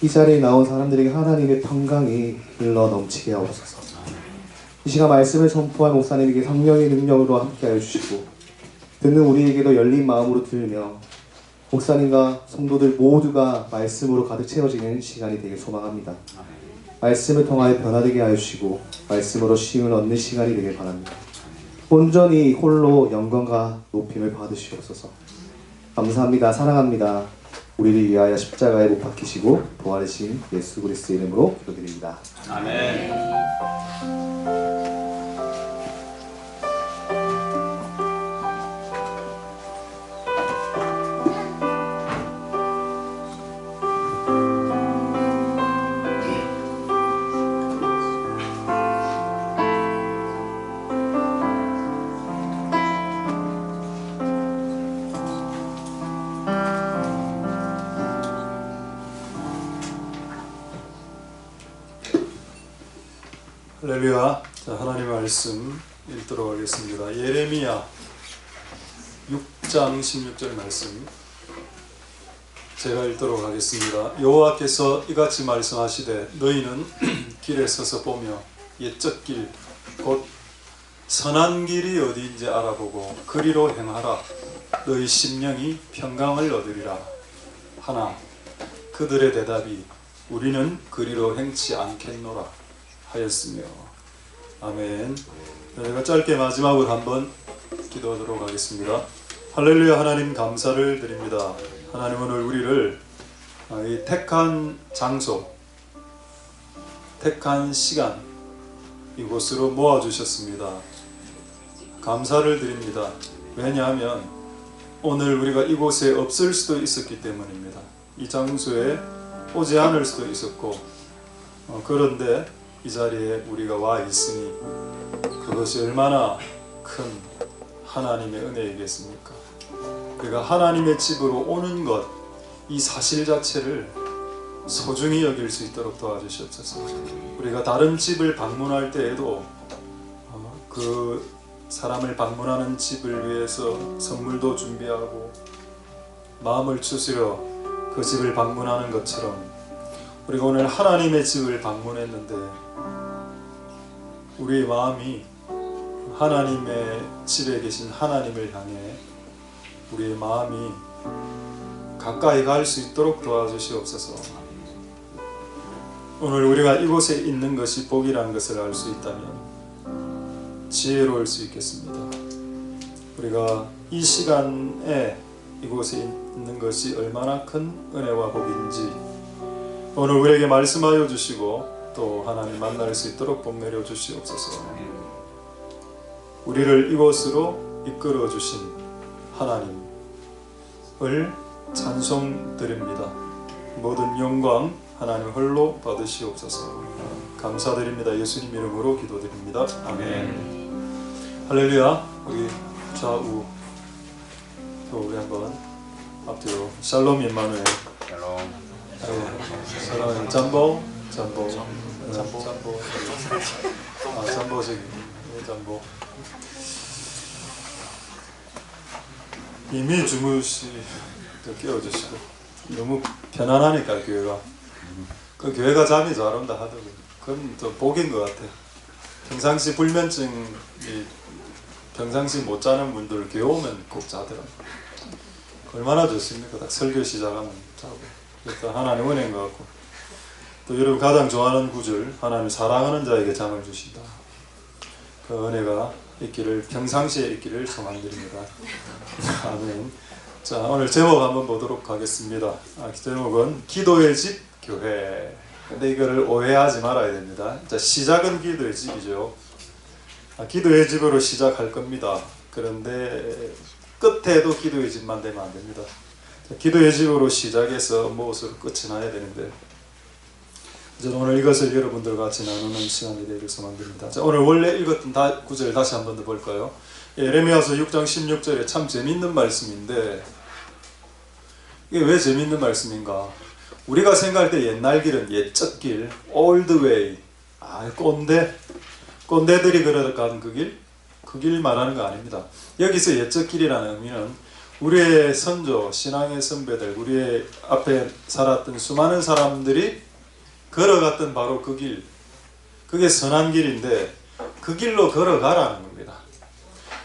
이 자리에 나온 사람들에게 하나님의 평강이 흘러 넘치게 하옵소서. 이 시간 말씀을 선포한 목사님에게 성령의 능력으로 함께하여 주시고 듣는 우리에게도 열린 마음으로 들으며 목사님과 성도들 모두가 말씀으로 가득 채워지는 시간이 되길 소망합니다. 말씀을 통하여 변화되게 하여 주시고 말씀으로 시음을 얻는 시간이 되길 바랍니다. 온전히 홀로 영광과 높임을 받으시옵소서. 감사합니다. 사랑합니다. 우리를 위하여 십자가에 못 박히시고 부활하신 예수 그리스도의 이름으로 기도드립니다. 아멘. 할렐루야. 자, 하나님의 말씀 읽도록 하겠습니다. 예레미야 6장 16절 말씀 제가 읽도록 하겠습니다. 여호와께서 이같이 말씀하시되 너희는 길에 서서 보며 옛적 길 곧 선한 길이 어디인지 알아보고 그리로 행하라. 너희 심령이 평강을 얻으리라 하나 그들의 대답이 우리는 그리로 행치 않겠노라 하였으며. 아멘. 제가 짧게 마지막으로 한번 기도하도록 하겠습니다. 할렐루야. 하나님 감사를 드립니다. 하나님 오늘 우리를 이 택한 장소, 택한 시간 이곳으로 모아주셨습니다. 감사를 드립니다. 왜냐하면 오늘 우리가 이곳에 없을 수도 있었기 때문입니다. 이 장소에 오지 않을 수도 있었고 그런데 이 자리에 우리가 와 있으니 그것이 얼마나 큰 하나님의 은혜이겠습니까? 우리가 하나님의 집으로 오는 것, 이 사실 자체를 소중히 여길 수 있도록 도와주시옵소서. 우리가 다른 집을 방문할 때에도 그 사람을 방문하는 집을 위해서 선물도 준비하고 마음을 추스려 그 집을 방문하는 것처럼 우리가 오늘 하나님의 집을 방문했는데 우리의 마음이 하나님의 집에 계신 하나님을 향해 우리의 마음이 가까이 갈 수 있도록 도와주시옵소서. 오늘 우리가 이곳에 있는 것이 복이라는 것을 알 수 있다면 지혜로울 수 있겠습니다. 우리가 이 시간에 이곳에 있는 것이 얼마나 큰 은혜와 복인지 오늘 우리에게 말씀하여 주시고 또 하나님 만날 수 있도록 복 내려 주시옵소서. 우리를 이곳으로 이끌어 주신 하나님을 찬송드립니다. 모든 영광 하나님 홀로 받으시옵소서. 감사드립니다. 예수님 이름으로 기도드립니다. 아멘. 할렐루야. 우리 좌우 또 우리 한번 앞뒤로 샬롬 임마누엘. 샬롬. 사랑하는 잠보 잠보 저기 잠보 이미 깨워주시고 너무 편안하니까 교회가 그 교회가 잠이 잘 온다 하더라고요. 그건 또 복인 것 같아요. 평상시 불면증이 평상시 못 자는 분들 교회 오면 꼭 자더라고요. 얼마나 좋습니까? 딱 설교 시작하면 자고. 일단 하나님 은혜인 것 같고 또 여러분 가장 좋아하는 구절 하나님 사랑하는 자에게 잠을 주신다. 그 은혜가 있기를 평상시에 있기를 소망드립니다. 아멘. 자 오늘 제목 한번 보도록 하겠습니다. 제목은 기도의 집 교회. 근데 이거를 오해하지 말아야 됩니다. 자 시작은 기도의 집이죠. 기도의 집으로 시작할 겁니다. 그런데 끝에도 기도의 집만 되면 안 됩니다. 기도의 집으로 시작해서 무엇으로 끝이 나야 되는데 저는 오늘 이것을 여러분들과 같이 나누는 시간이 되길 소망드립니다. 자, 오늘 원래 읽었던 구절 다시 한 번 더 볼까요? 예레미야서 6장 16절에 참 재밌는 말씀인데 이게 왜 재밌는 말씀인가? 우리가 생각할 때 옛날 길은 옛적 길, old way, 꼰대들이 걸어가는 그 길 말하는 거 아닙니다. 여기서 옛적 길이라는 의미는 우리의 선조, 신앙의 선배들, 우리의 앞에 살았던 수많은 사람들이 걸어갔던 바로 그 길, 그게 선한 길인데 그 길로 걸어가라는 겁니다.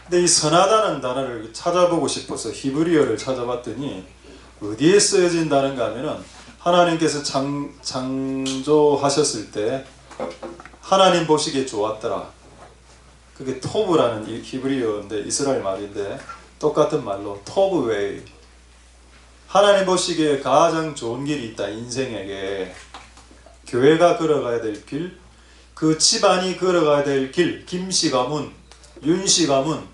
근데 이 선하다는 단어를 찾아보고 싶어서 히브리어를 찾아봤더니 어디에 쓰여진다는가 하면은 하나님께서 창조하셨을 때 하나님 보시기에 좋았더라. 그게 토브라는 히브리어인데 이스라엘 말인데 똑같은 말로 토브웨이, 하나님 보시기에 가장 좋은 길이 있다. 인생에게 교회가 걸어가야 될 길, 그 집안이 걸어가야 될 길, 김씨 가문, 윤씨 가문,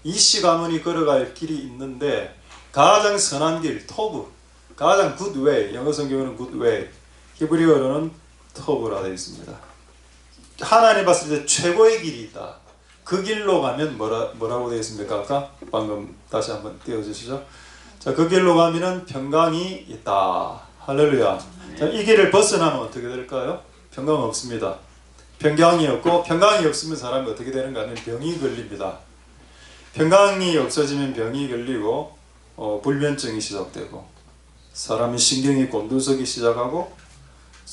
이씨 가문이 걸어갈 길이 있는데 가장 선한 길, 토브, 가장 굿웨이, 영어 성경으로는 굿웨이, 히브리어로는 토브라 되어 있습니다. 하나님 봤을 때 최고의 길이 있다. 그 길로 가면 뭐라고 되어 있습니까? 아까 방금 다시 한번 띄워주시죠. 자, 그 길로 가면은 평강이 있다. 할렐루야. 자, 이 길을 벗어나면 어떻게 될까요? 평강 없습니다. 평강이 없고, 평강이 없으면 사람이 어떻게 되는가 하면 병이 걸립니다. 평강이 없어지면 병이 걸리고 불면증이 시작되고, 사람이 신경이 곤두서기 시작하고,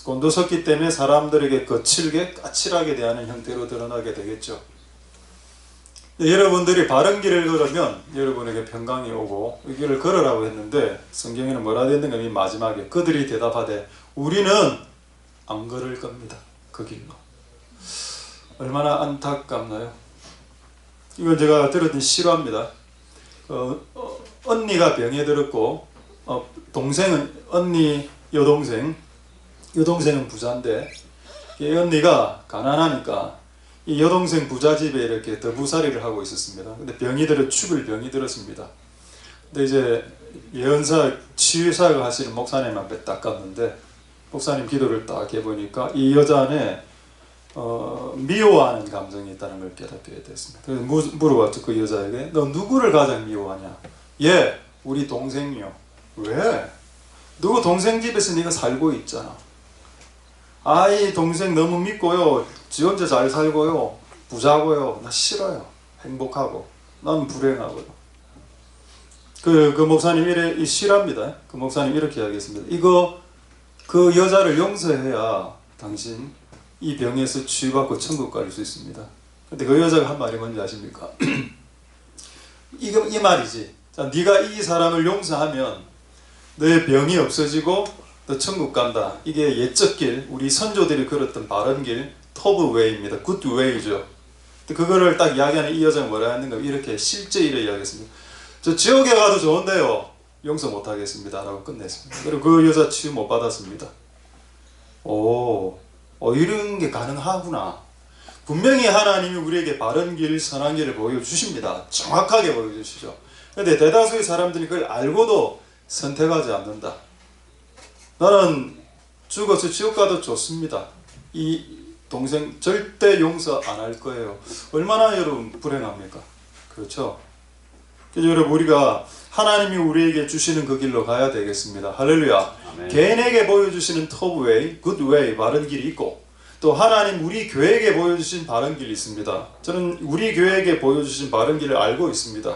곤두섰기 때문에 사람들에게 거칠게 까칠하게 대하는 형태로 드러나게 되겠죠. 여러분들이 바른 길을 걸으면 여러분에게 평강이 오고, 이 길을 걸으라고 했는데 성경에는 뭐라 되어 있는가 하면 마지막에 그들이 대답하되 우리는 안 걸을 겁니다. 그 길로. 얼마나 안타깝나요? 이건 제가 들었던 실화입니다. 언니가 병에 들었고, 동생은 언니 여동생은 부자인데, 이 언니가 가난하니까 이 여동생 부자 집에 이렇게 더부살이를 하고 있었습니다. 근데 죽을 병이 들었습니다. 근데 이제 예언사 치유사역을 하시는 목사님 앞에 딱 갔는데, 목사님 기도를 딱 해보니까 이 여자 안에 미워하는 감정이 있다는 걸 깨닫게 됐습니다. 그래서 물어봤죠. 그 여자에게 너 누구를 가장 미워하냐? 예, 우리 동생이요. 왜? 누구 동생 집에서 네가 살고 있잖아. 아이 동생 너무 믿고요, 지 혼자 잘 살고요, 부자고요, 나 싫어요. 행복하고 난 불행하고요. 그 목사님 실합니다. 그 목사님 이렇게 이야기했습니다. 이거 그 여자를 용서해야 당신 이 병에서 치유받고 천국 갈 수 있습니다. 근데 그 여자가 한 말이 뭔지 아십니까? 이 말이지. 자, 네가 이 사람을 용서하면 너의 병이 없어지고 너 천국 간다. 이게 옛적 길, 우리 선조들이 걸었던 바른 길, 토브웨이입니다. 굿웨이죠. 그거를 딱 이야기하는 이 여자가 뭐라 했는가? 이렇게 실제 일을 이야기했습니다. 저 지옥에 가도 좋은데요, 용서 못하겠습니다 라고 끝냈습니다. 그리고 그 여자 치유 못 받았습니다. 이런 게 가능하구나. 분명히 하나님이 우리에게 바른 길, 선한 길을 보여주십니다. 정확하게 보여주시죠. 그런데 대다수의 사람들이 그걸 알고도 선택하지 않는다. 나는 죽어서 지옥 가도 좋습니다. 이 동생 절대 용서 안 할 거예요. 얼마나 여러분 불행합니까? 그렇죠? 그래서 여러분, 우리가 하나님이 우리에게 주시는 그 길로 가야 되겠습니다. 할렐루야. 아멘. 개인에게 보여주시는 톱웨이, 굿웨이, 바른 길이 있고, 또 하나님 우리 교회에게 보여주신 바른 길이 있습니다. 저는 우리 교회에게 보여주신 바른 길을 알고 있습니다.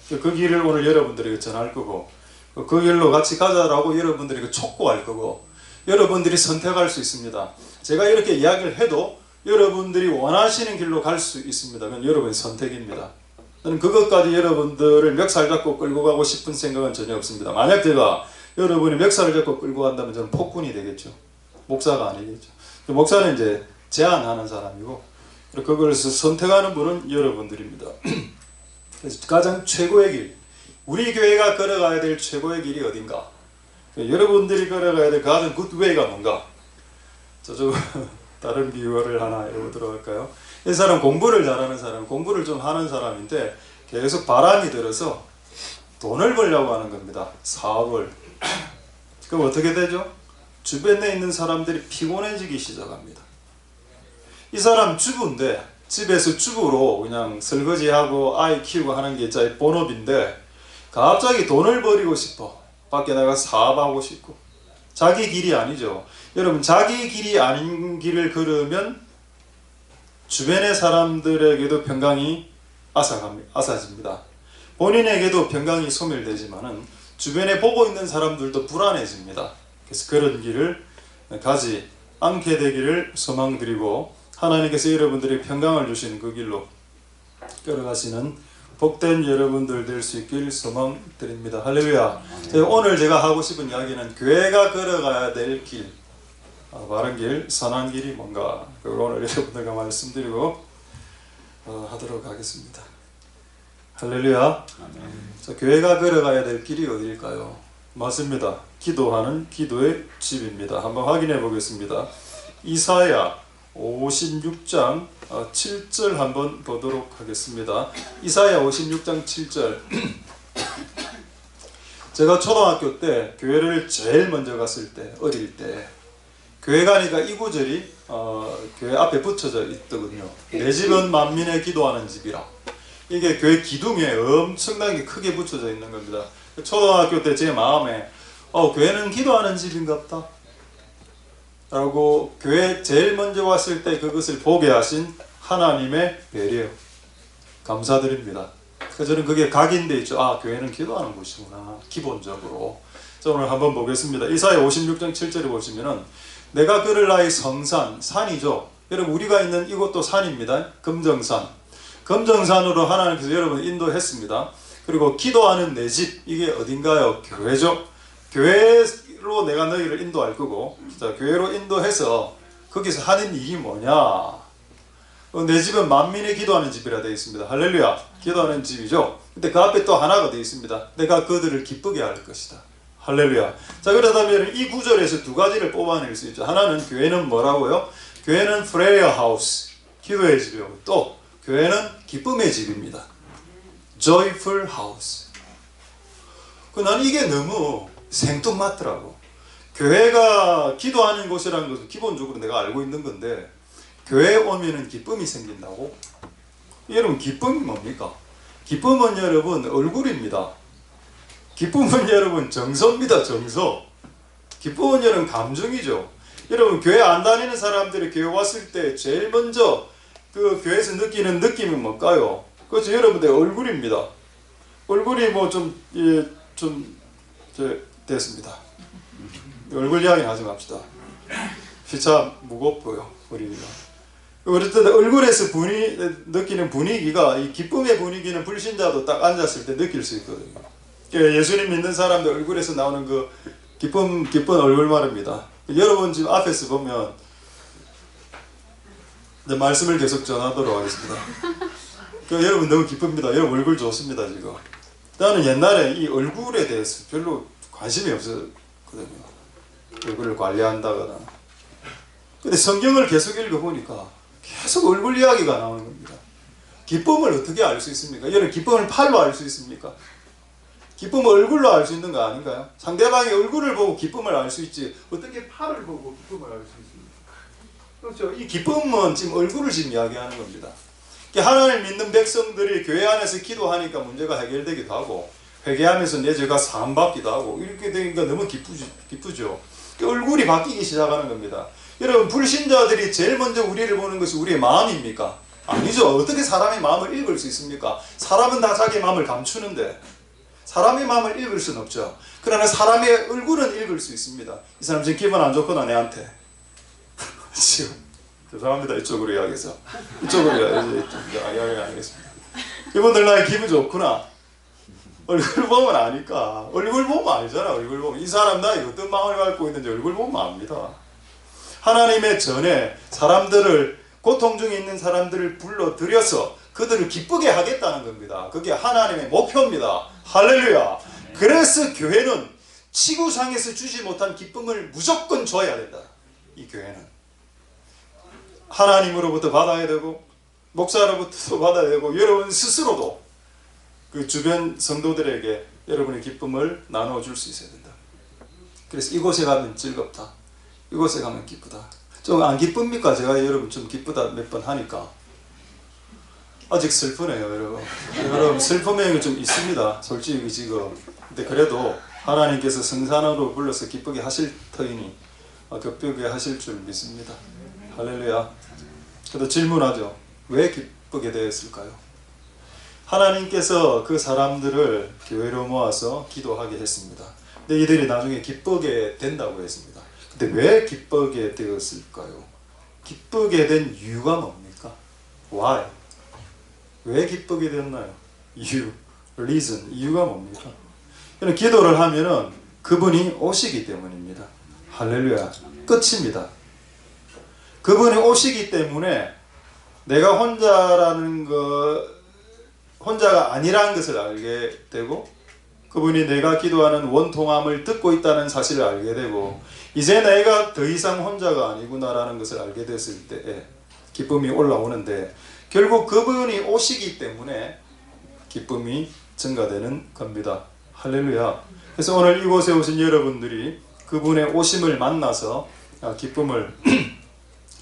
그 길을 오늘 여러분들에게 전할 거고, 그 길로 같이 가자라고 여러분들에게 촉구할 거고, 여러분들이 선택할 수 있습니다. 제가 이렇게 이야기를 해도 여러분들이 원하시는 길로 갈 수 있습니다. 그건 여러분의 선택입니다. 저는 그것까지 여러분들을 멱살 잡고 끌고 가고 싶은 생각은 전혀 없습니다. 만약 제가 여러분이 멱살을 잡고 끌고 간다면 저는 폭군이 되겠죠. 목사가 아니겠죠. 목사는 이제 제안하는 사람이고, 그걸 선택하는 분은 여러분들입니다. 그래서 가장 최고의 길, 우리 교회가 걸어가야 될 최고의 길이 어딘가? 여러분들이 걸어가야 될 가장 굿웨이가 뭔가? 좀 다른 비유를 하나 해보도록 할까요? 이 사람 공부를 잘하는 사람, 공부를 좀 하는 사람인데 계속 바람이 들어서 돈을 벌려고 하는 겁니다. 사업을. 그럼 어떻게 되죠? 주변에 있는 사람들이 피곤해지기 시작합니다. 이 사람 주부인데 집에서 주부로 그냥 설거지하고 아이 키우고 하는 게 자기 본업인데 갑자기 돈을 벌이고 싶어. 밖에 나가 사업하고 싶고. 자기 길이 아니죠. 여러분, 자기 길이 아닌 길을 걸으면 주변의 사람들에게도 평강이 앗아집니다. 본인에게도 평강이 소멸되지만은 주변에 보고 있는 사람들도 불안해집니다. 그래서 그런 길을 가지 않게 되기를 소망드리고 하나님께서 여러분들이 평강을 주시는 그 길로 끌어가시는 복된 여러분들 될 수 있길 소망드립니다. 할렐루야. 오늘 제가 하고 싶은 이야기는 교회가 걸어가야 될 길, 바른 길, 선한 길이 뭔가 그걸 오늘 여러분들과 말씀드리고 하도록 하겠습니다. 할렐루야. 자, 교회가 걸어가야 될 길이 어디일까요? 맞습니다. 기도하는 기도의 집입니다. 한번 확인해 보겠습니다. 이사야 56장 7절 한번 보도록 하겠습니다. 이사야 56장 7절. 제가 초등학교 때 교회를 제일 먼저 갔을 때, 어릴 때 교회 가니까 이 구절이 교회 앞에 붙여져 있더군요. 내 집은 만민의 기도하는 집이라. 이게 교회 기둥에 엄청나게 크게 붙여져 있는 겁니다. 초등학교 때 제 마음에 교회는 기도하는 집인가 보다 라고 교회 제일 먼저 왔을 때 그것을 보게 하신 하나님의 배려 감사드립니다. 그래서 저는 그게 각인돼 있죠. 교회는 기도하는 곳이구나, 기본적으로. 자, 오늘 한번 보겠습니다. 이사야 56장 7절에 보시면은 내가 그를 나의 성산, 산이죠. 여러분 우리가 있는 이곳도 산입니다. 금정산. 금정산으로 하나님께서 여러분을 인도했습니다. 그리고 기도하는 내 집, 이게 어딘가요? 교회죠. 교회로 내가 너희를 인도할 거고, 자, 교회로 인도해서 거기서 하는 일이 뭐냐? 내 집은 만민의 기도하는 집이라 되어 있습니다. 할렐루야. 기도하는 집이죠. 근데 그 앞에 또 하나가 되어 있습니다. 내가 그들을 기쁘게 할 것이다. 할렐루야. 자, 그러다면 이 구절에서 두 가지를 뽑아낼 수 있죠. 하나는 교회는 뭐라고요? 교회는 prayer house, 기도의 집이고, 또 교회는 기쁨의 집입니다. joyful house. 난 이게 너무 생뚱맞더라고. 교회가 기도하는 곳이라는 것은 기본적으로 내가 알고 있는 건데, 교회에 오면은 기쁨이 생긴다고? 여러분, 기쁨이 뭡니까? 기쁨은 여러분 얼굴입니다. 기쁨은 여러분 정서입니다. 정서. 기쁨은 여러분 감정이죠. 여러분 교회 안 다니는 사람들이 교회 왔을 때 제일 먼저 그 교회에서 느끼는 느낌이 뭘까요? 그렇죠. 여러분들 얼굴입니다. 얼굴이 뭐 됐습니다. 얼굴 이야기 하지 맙시다. 피차 무겁고요. 어쨌든 얼굴에서 느끼는 분위기가, 이 기쁨의 분위기는 불신자도 딱 앉았을 때 느낄 수 있거든요. 예수님 믿는 사람들 얼굴에서 나오는 그 기쁜 얼굴 말입니다. 여러분 지금 앞에서 보면 말씀을 계속 전하도록 하겠습니다. 여러분 너무 기쁩니다. 여러분 얼굴 좋습니다. 지금 나는 옛날에 이 얼굴에 대해서 별로 관심이 없었거든요. 얼굴을 관리한다거나. 근데 성경을 계속 읽어보니까 계속 얼굴 이야기가 나오는 겁니다. 기쁨을 어떻게 알 수 있습니까? 여러분 기쁨을 팔로 알 수 있습니까? 기쁨을 얼굴로 알 수 있는 거 아닌가요? 상대방의 얼굴을 보고 기쁨을 알 수 있지 어떻게 팔을 보고 기쁨을 알 수 있습니까? 그렇죠. 이 기쁨은 지금 얼굴을 지금 이야기하는 겁니다. 하나님 믿는 백성들이 교회 안에서 기도하니까 문제가 해결되기도 하고, 회개하면서 내 죄가 사함받기도 하고, 이렇게 되니까 너무 기쁘죠. 얼굴이 바뀌기 시작하는 겁니다. 여러분 불신자들이 제일 먼저 우리를 보는 것이 우리의 마음입니까? 아니죠. 어떻게 사람의 마음을 읽을 수 있습니까? 사람은 다 자기 마음을 감추는데 사람의 마음을 읽을 수는 없죠. 그러나 사람의 얼굴은 읽을 수 있습니다. 이 사람 지금 기분 안 좋구나 내한테. 지금 죄송합니다. 이쪽으로 이야기해서 이쪽으로 이야기 하겠습니다. 이분들 나의 기분 좋구나. 얼굴 보면 아니까. 얼굴 보면 알잖아. 얼굴 보면 이 사람 나의 어떤 마음을 갖고 있는지 얼굴 보면 압니다. 하나님의 전에 사람들을, 고통 중에 있는 사람들을 불러들여서 그들을 기쁘게 하겠다는 겁니다. 그게 하나님의 목표입니다. 할렐루야. 그래서 교회는 지구상에서 주지 못한 기쁨을 무조건 줘야 된다. 이 교회는 하나님으로부터 받아야 되고 목사로부터 받아야 되고 여러분 스스로도 그 주변 성도들에게 여러분의 기쁨을 나눠줄 수 있어야 된다. 그래서 이곳에 가면 즐겁다, 이곳에 가면 기쁘다. 좀 안 기쁩니까? 제가 여러분 좀 기쁘다 몇 번 하니까 아직 슬프네요. 여러분 슬픔이 좀 있습니다. 솔직히 지금. 근데 그래도 하나님께서 성산으로 불러서 기쁘게 하실 터이니 기쁘게 하실 줄 믿습니다. 할렐루야. 그래도 질문하죠. 왜 기쁘게 되었을까요? 하나님께서 그 사람들을 교회로 모아서 기도하게 했습니다. 근데 이들이 나중에 기쁘게 된다고 했습니다. 근데 왜 기쁘게 되었을까요? 기쁘게 된 이유가 뭡니까? Why? 왜 기쁘게 됐나요? 이유, reason, 이유가 뭡니까? 기도를 하면은 그분이 오시기 때문입니다. 할렐루야. 끝입니다. 그분이 오시기 때문에 내가 혼자가 아니라는 것을 알게 되고, 그분이 내가 기도하는 원통함을 듣고 있다는 사실을 알게 되고, 이제 내가 더 이상 혼자가 아니구나라는 것을 알게 됐을 때 기쁨이 올라오는데, 결국 그분이 오시기 때문에 기쁨이 증가되는 겁니다. 할렐루야. 그래서 오늘 이곳에 오신 여러분들이 그분의 오심을 만나서 기쁨을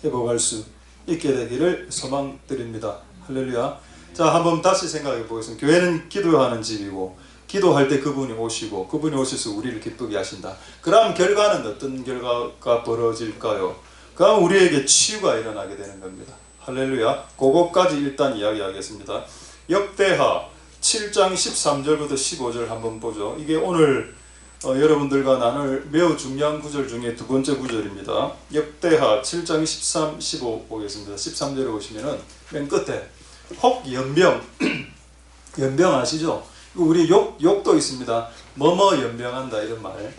회복할 수 있게 되기를 소망드립니다. 할렐루야. 자, 한번 다시 생각해 보겠습니다. 교회는 기도하는 집이고, 기도할 때 그분이 오시고, 그분이 오셔서 우리를 기쁘게 하신다. 그럼 결과는 어떤 결과가 벌어질까요? 그럼 우리에게 치유가 일어나게 되는 겁니다. 할렐루야. 그것까지 일단 이야기하겠습니다. 역대하 7장 13절부터 15절 한번 보죠. 이게 오늘 여러분들과 나눌 매우 중요한 구절 중에 두 번째 구절입니다. 역대하 7장 13, 15 보겠습니다. 13절에 보시면은 맨 끝에 혹 연병 연병 아시죠? 우리 욕도 있습니다. 뭐뭐 연병한다 이런 말.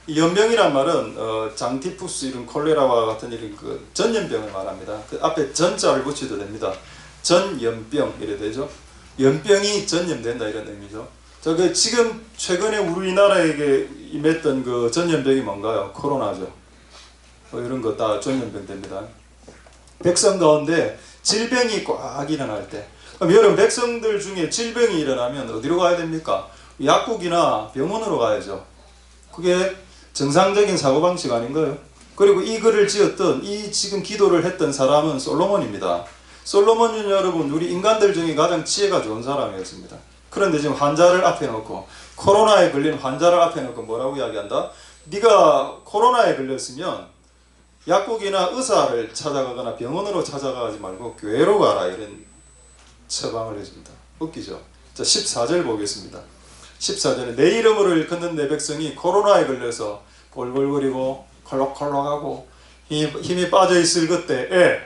이 연병이란 말은 장티푸스 이런 콜레라와 같은 이런 그 전염병을 말합니다. 그 앞에 전자를 붙여도 됩니다. 전염병 이래 되죠. 연병이 전염된다 이런 의미죠. 지금 최근에 우리나라에게 임했던 그 전염병이 뭔가요? 코로나죠. 이런 거 다 전염병 됩니다. 백성 가운데 질병이 꽉 일어날 때, 그럼 여러분 백성들 중에 질병이 일어나면 어디로 가야 됩니까? 약국이나 병원으로 가야죠. 그게 정상적인 사고방식 아닌가요? 그리고 이 글을 지었던, 이 지금 기도를 했던 사람은 솔로몬입니다. 솔로몬은 여러분 우리 인간들 중에 가장 지혜가 좋은 사람이었습니다. 그런데 지금 환자를 앞에 놓고, 코로나에 걸린 환자를 앞에 놓고 뭐라고 이야기한다? 네가 코로나에 걸렸으면 약국이나 의사를 찾아가거나 병원으로 찾아가지 말고 교회로 가라, 이런 처방을 해줍니다. 웃기죠? 자, 14절 보겠습니다. 14절에 내 이름으로 일컫는 내 백성이 코로나에 걸려서 골골거리고 콜록콜록하고 힘이 빠져 있을 그때에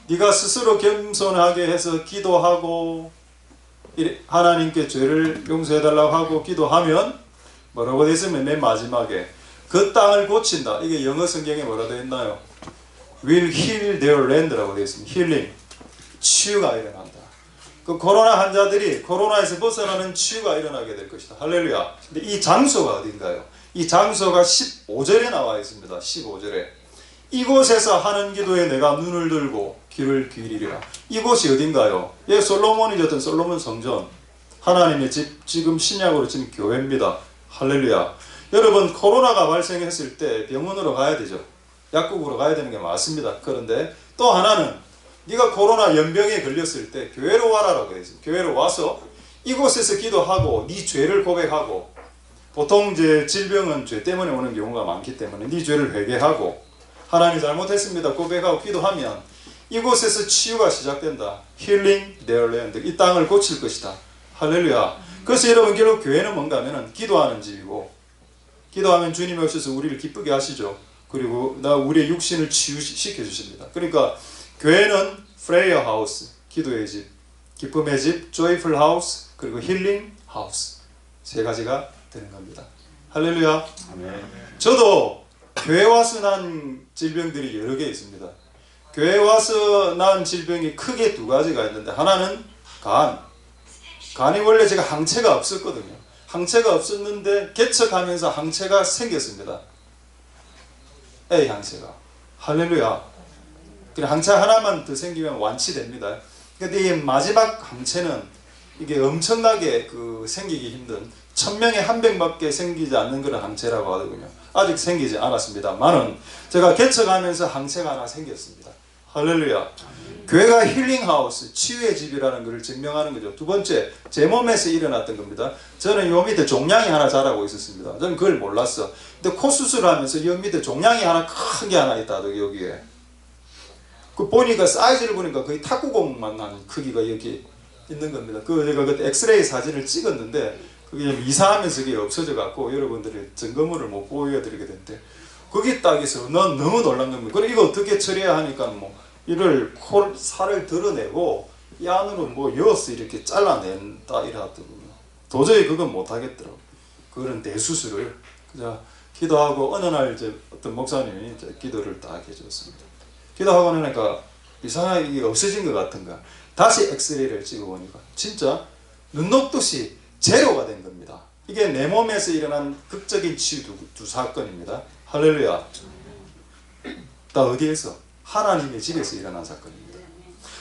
네가 스스로 겸손하게 해서 기도하고 하나님께 죄를 용서해달라고 하고 기도하면 뭐라고 되어 있으면 맨 마지막에 그 땅을 고친다. 이게 영어 성경에 뭐라 되어 있나요? Will heal their land라고 되어 있습니다. 힐링, 치유가 일어난다. 그 코로나 환자들이 코로나에서 벗어나는 치유가 일어나게 될 것이다. 할렐루야. 근데 이 장소가 어딘가요? 이 장소가 15절에 나와 있습니다. 15절에 이곳에서 하는 기도에 내가 눈을 들고 귀를 기울이리라. 이곳이 어딘가요? 예, 솔로몬이 졌던 솔로몬 성전, 하나님의 집, 지금 신약으로 지금 교회입니다. 할렐루야. 여러분 코로나가 발생했을 때 병원으로 가야 되죠. 약국으로 가야 되는 게 맞습니다. 그런데 또 하나는 네가 코로나 연병에 걸렸을 때 교회로 와라라고 되어 있습니다. 교회로 와서 이곳에서 기도하고 네 죄를 고백하고, 보통 이제 질병은 죄 때문에 오는 경우가 많기 때문에 네 죄를 회개하고 하나님 잘못했습니다 고백하고 기도하면 이곳에서 치유가 시작된다. Healing their land. 이 땅을 고칠 것이다. 할렐루야. 그래서 여러분 결국 교회는 뭔가 하면은 기도하는 집이고, 기도하면 주님이 오셔서 우리를 기쁘게 하시죠. 그리고 우리의 육신을 치유시켜 주십니다. 그러니까 교회는 prayer house, 기도의 집, 기쁨의 집, joyful house, 그리고 healing house, 세 가지가 되는 겁니다. 할렐루야. 아멘. 저도 교회 와서 난 질병들이 여러 개 있습니다. 교회 와서 난 질병이 크게 두 가지가 있는데, 하나는 간이 원래 제가 항체가 없었거든요. 항체가 없었는데 개척하면서 항체가 생겼습니다. A 항체가. 할렐루야. 그냥 항체 하나만 더 생기면 완치됩니다. 근데 이 마지막 항체는 이게 엄청나게 생기기 힘든 1000명에 1명밖에 생기지 않는 그런 항체라고 하더군요. 아직 생기지 않았습니다만은 제가 개척하면서 항체가 하나 생겼습니다. 할렐루야. 교회가 힐링하우스, 치유의 집이라는 것을 증명하는 거죠. 두 번째, 제 몸에서 일어났던 겁니다. 저는 요 밑에 종양이 하나 자라고 있었습니다. 저는 그걸 몰랐어. 근데 코 수술하면서 요 밑에 종양이 하나 큰 게 하나 있다, 여기에. 그 보니까 사이즈를 보니까 거의 탁구공만 한 크기가 여기 있는 겁니다. 제가 그때 엑스레이 사진을 찍었는데 그게 이사하면서 그게 없어져 갖고 여러분들이 증거물을 못 보여드리게 됐는데 거기 딱 있어. 난 너무 놀란 겁니다. 그래 이거 어떻게 처리해야 하니까 뭐 이를 살을 드러내고 이 안으로 뭐 여어서 이렇게 잘라낸다 이러더군요. 도저히 그건 못 하겠더라고. 그런 대수술을 그냥 기도하고 어느 날 이제 어떤 목사님이 이제 기도를 딱 해줬습니다. 기도하고 나니까 이상하게 이게 없어진 것 같은가. 다시 엑스레이를 찍어보니까 진짜 눈 녹듯이 제로가 된 겁니다. 이게 내 몸에서 일어난 극적인 치유 두 사건입니다. 할렐루야. 다 어디에서? 하나님의 집에서 일어난 사건입니다.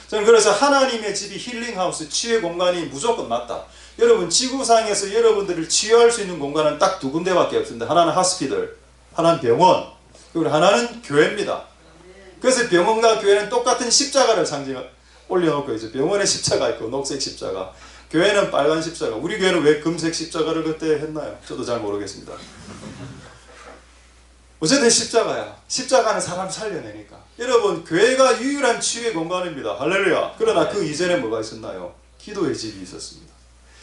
저는 그래서 하나님의 집이 힐링하우스, 치유의 공간이 무조건 맞다. 여러분 지구상에서 여러분들을 치유할 수 있는 공간은 딱 두 군데밖에 없습니다. 하나는 하스피들, 하나는 병원, 그리고 하나는 교회입니다. 그래서 병원과 교회는 똑같은 십자가를 올려놓고 이제 병원에 십자가 있고 녹색 십자가, 교회는 빨간 십자가. 우리 교회는 왜 금색 십자가를 그때 했나요? 저도 잘 모르겠습니다. 어쨌든 십자가야. 십자가는 사람 살려내니까. 여러분 교회가 유일한 치유의 공간입니다. 할렐루야. 그러나 그 이전에 뭐가 있었나요? 기도의 집이 있었습니다.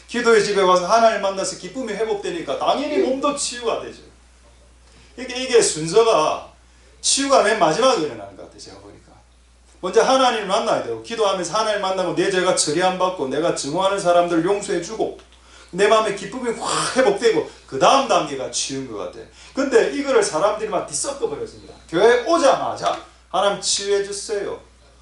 기도의 집에 와서 하나님 만나서 기쁨이 회복되니까 당연히 몸도 치유가 되죠. 이게 순서가 치유가 맨 마지막에 일어나는 것 같아요. 제가 보니까 먼저 하나님을 만나야 되고, 기도하면서 하나님 만나면 내 죄가 처리 안 받고 내가 증오하는 사람들 용서해 주고 내 마음에 기쁨이 확 회복되고, 그 다음 단계가 치유인 것 같아요. 근데 이거를 사람들이 막 뒤섞어 버렸습니다. 교회 오자마자 하나님 치유해 주세요.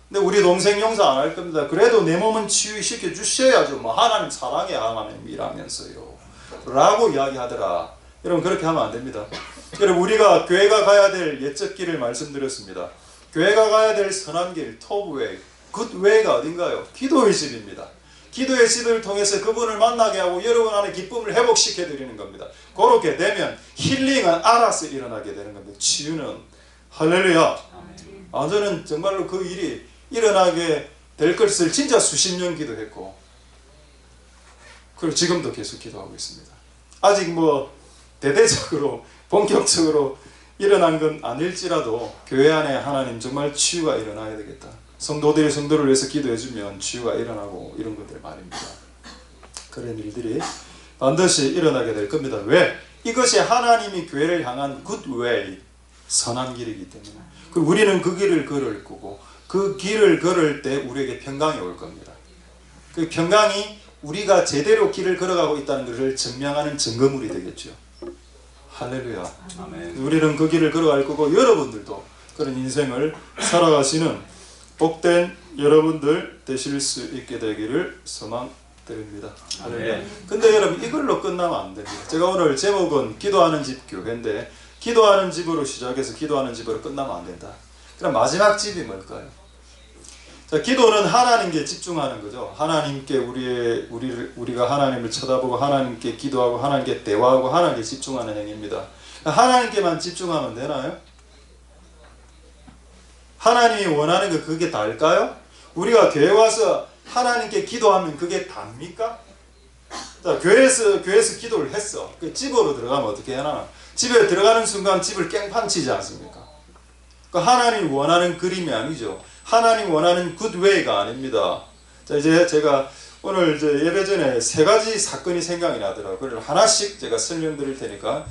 근데 우리 동생 용서 안 할 겁니다. 그래도 내 몸은 치유시켜 주셔야죠. 뭐 하나님 사랑해, 하나님이라면서요 라고 이야기하더라. 여러분 그렇게 하면 안 됩니다. 여러분 우리가 교회가 가야 될 옛적 길을 말씀드렸습니다. 교회가 가야 될 선한 길, 톱웨이, 굿웨이가 어딘가요? 기도의 집입니다. 기도의 집을 통해서 그분을 만나게 하고 여러분 안에 기쁨을 회복시켜 드리는 겁니다. 그렇게 되면 힐링은 알아서 일어나게 되는 겁니다. 치유는. 할렐루야. 저는 정말로 그 일이 일어나게 될 것을 진짜 수십 년 기도했고, 그리고 지금도 계속 기도하고 있습니다. 아직 뭐 대대적으로 본격적으로 일어난 건 아닐지라도 교회 안에 하나님 정말 치유가 일어나야 되겠다. 성도들이 성도를 위해서 기도해주면 치유가 일어나고 이런 것들 말입니다. 그런 일들이 반드시 일어나게 될 겁니다. 왜? 이것이 하나님이 교회를 향한 굿웨이, 선한 길이기 때문에. 그리고 우리는 그 길을 걸을 거고, 그 길을 걸을 때 우리에게 평강이 올 겁니다. 그 평강이 우리가 제대로 길을 걸어가고 있다는 것을 증명하는 증거물이 되겠죠. 할렐루야. 아멘. 우리는 그 길을 걸어갈 거고, 여러분들도 그런 인생을 살아가시는 복된 여러분들 되실 수 있게 되기를 소망드립니다. 할렐루야. 근데 여러분 이걸로 끝나면 안 됩니다. 제가 오늘 제목은 기도하는 집 교회인데, 기도하는 집으로 시작해서 기도하는 집으로 끝나면 안 된다. 그럼 마지막 집이 뭘까요? 자, 기도는 하나님께 집중하는 거죠. 하나님께 우리가 하나님을 쳐다보고 하나님께 기도하고 하나님께 대화하고 하나님께 집중하는 행위입니다. 하나님께만 집중하면 되나요? 하나님이 원하는 거 그게 다일까요? 우리가 교회 와서 하나님께 기도하면 그게 답니까? 자, 교회에서 기도를 했어. 그 집으로 들어가면 어떻게 하나? 집에 들어가는 순간 집을 깽판 치지 않습니까? 그러니까 하나님이 원하는 그림이 아니죠. 하나님 원하는 굿웨이가 아닙니다. 자, 이제 제가 오늘 이제 예배 전에 세 가지 사건이 생각이 나더라고요. 그걸 하나씩 제가 설명드릴 테니까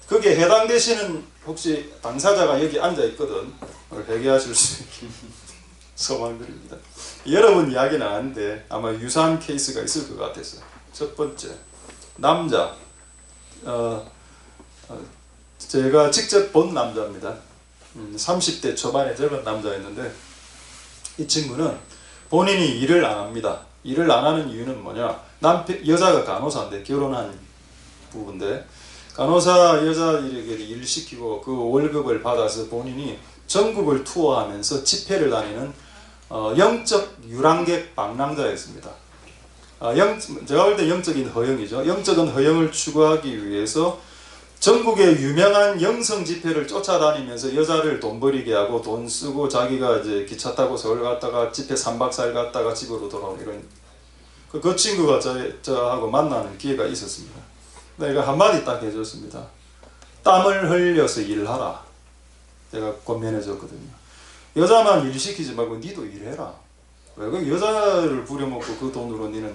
거기에 해당되시는 혹시 당사자가 여기 앉아 있거든. 오늘 회개하실 수 있게 소망드립니다. 여러분 이야기는 아닌데 아마 유사한 케이스가 있을 것 같아서. 첫 번째, 남자. 제가 직접 본 남자입니다. 30대 초반에 젊은 남자였는데, 이 친구는 본인이 일을 안 합니다. 일을 안 하는 이유는 뭐냐? 여자가 간호사인데, 결혼한 부부인데, 간호사 여자에게 일 시키고 그 월급을 받아서 본인이 전국을 투어하면서 집회를 다니는 영적 유랑객 방랑자였습니다. 제가 볼 때 영적인 허영이죠. 영적인 허영을 추구하기 위해서 전국의 유명한 영성 집회를 쫓아다니면서 여자를 돈 버리게 하고 돈 쓰고 자기가 이제 기차 타고 서울 갔다가 집회 3박 4일 갔다가 집으로 돌아오는 이런. 그 친구가 저하고 만나는 기회가 있었습니다. 내가 한마디 딱 해줬습니다. 땀을 흘려서 일하라. 제가 권면해 줬거든요. 여자만 일 시키지 말고 니도 일해라. 그 여자를 부려먹고 그 돈으로 니는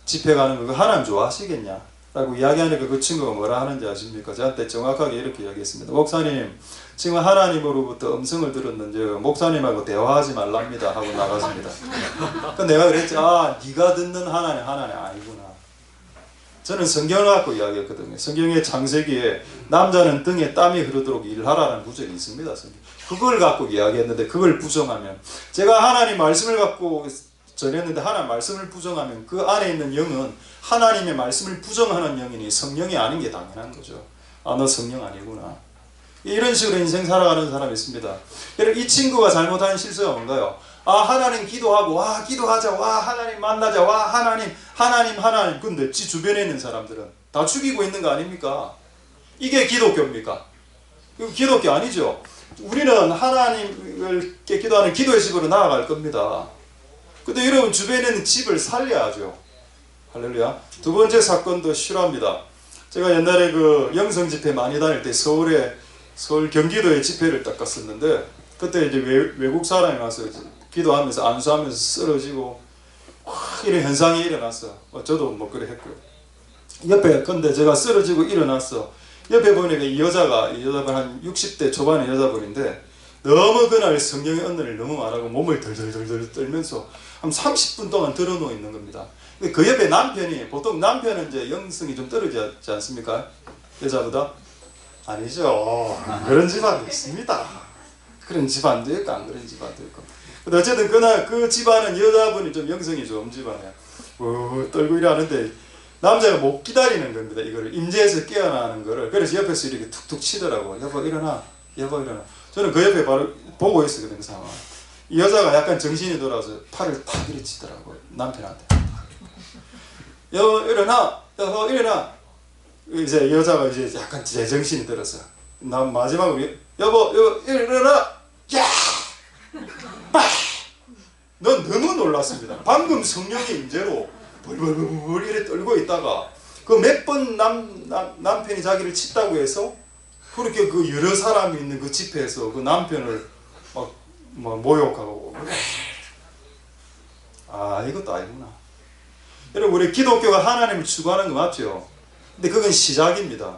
집회 가는 거 하나님 좋아하시겠냐? 라고 이야기하니까 그 친구가 뭐라 하는지 아십니까? 저한테 정확하게 이렇게 이야기했습니다. 목사님, 지금 하나님으로부터 음성을 들었는지 목사님하고 대화하지 말랍니다 하고 나갔습니다. 그 내가 그랬지, 네가 듣는 하나님 아니구나. 저는 성경을 갖고 이야기했거든요. 성경의 창세기에 남자는 등에 땀이 흐르도록 일하라는 구절이 있습니다. 그걸 갖고 이야기했는데 그걸 부정하면, 제가 하나님 말씀을 갖고 전했는데 하나님 말씀을 부정하면 그 안에 있는 영은 하나님의 말씀을 부정하는 영이니 성령이 아닌 게 당연한 거죠. 너 성령 아니구나. 이런 식으로 인생 살아가는 사람이 있습니다. 여러분, 이 친구가 잘못한 실수가 뭔가요? 하나님 기도하고, 기도하자, 하나님 만나자, 하나님. 근데 지 주변에 있는 사람들은 다 죽이고 있는 거 아닙니까? 이게 기독교입니까? 이거 기독교 아니죠. 우리는 하나님께 기도하는 기도의 집으로 나아갈 겁니다. 근데 여러분, 주변에 있는 집을 살려야죠. 할렐루야. 두 번째 사건도 싫어합니다. 제가 옛날에 그 영성 집회 많이 다닐 때 서울 경기도에 집회를 딱 갔었는데, 그때 이제 외국 사람이 와서 기도하면서 안수하면서 쓰러지고 이런 현상이 일어났어. 저도 뭐 그래 했고요. 옆에 근데 제가 쓰러지고 일어났어. 옆에 보니까 이 여자분 한 60대 초반의 여자분인데, 너무 그날 성령의 은혜를 너무 말하고 몸을 덜덜덜 떨면서 한 30분 동안 들어누워 있는 겁니다. 그 옆에 남편이, 보통 남편은 이제 영성이 좀 떨어지지 않습니까? 여자보다? 아니죠. 그런 집안도 있습니다. 그런 집안도 있고 안 그런 집안도 있고. 근데 어쨌든 그날 그 집안은 여자분이 좀 영성이 좋은 집안이에요. 떨고 이러는데 남자가 못 기다리는 겁니다. 이거를 임재에서 깨어나는 거를. 그래서 옆에서 이렇게 툭툭 치더라고. 여보 일어나. 저는 그 옆에 바로 보고 있었거든요. 그 상황. 이 여자가 약간 정신이 돌아서 팔을 탁 이렇게 치더라고. 남편한테. 여보 일어나. 이제 여자가 이제 약간 제정신이 들었어. 난 마지막으로 여보 일어나. 야! 넌 너무 놀랐습니다. 방금 성령의 임재로 벌벌벌 이래 떨고 있다가 그 몇 번 남편이 자기를 쳤다고 해서 그렇게 그 여러 사람이 있는 그 집회에서 그 남편을 막 모욕하고, 이것도 아니구나. 여러분, 우리 기독교가 하나님을 추구하는 거 맞죠? 근데 그건 시작입니다.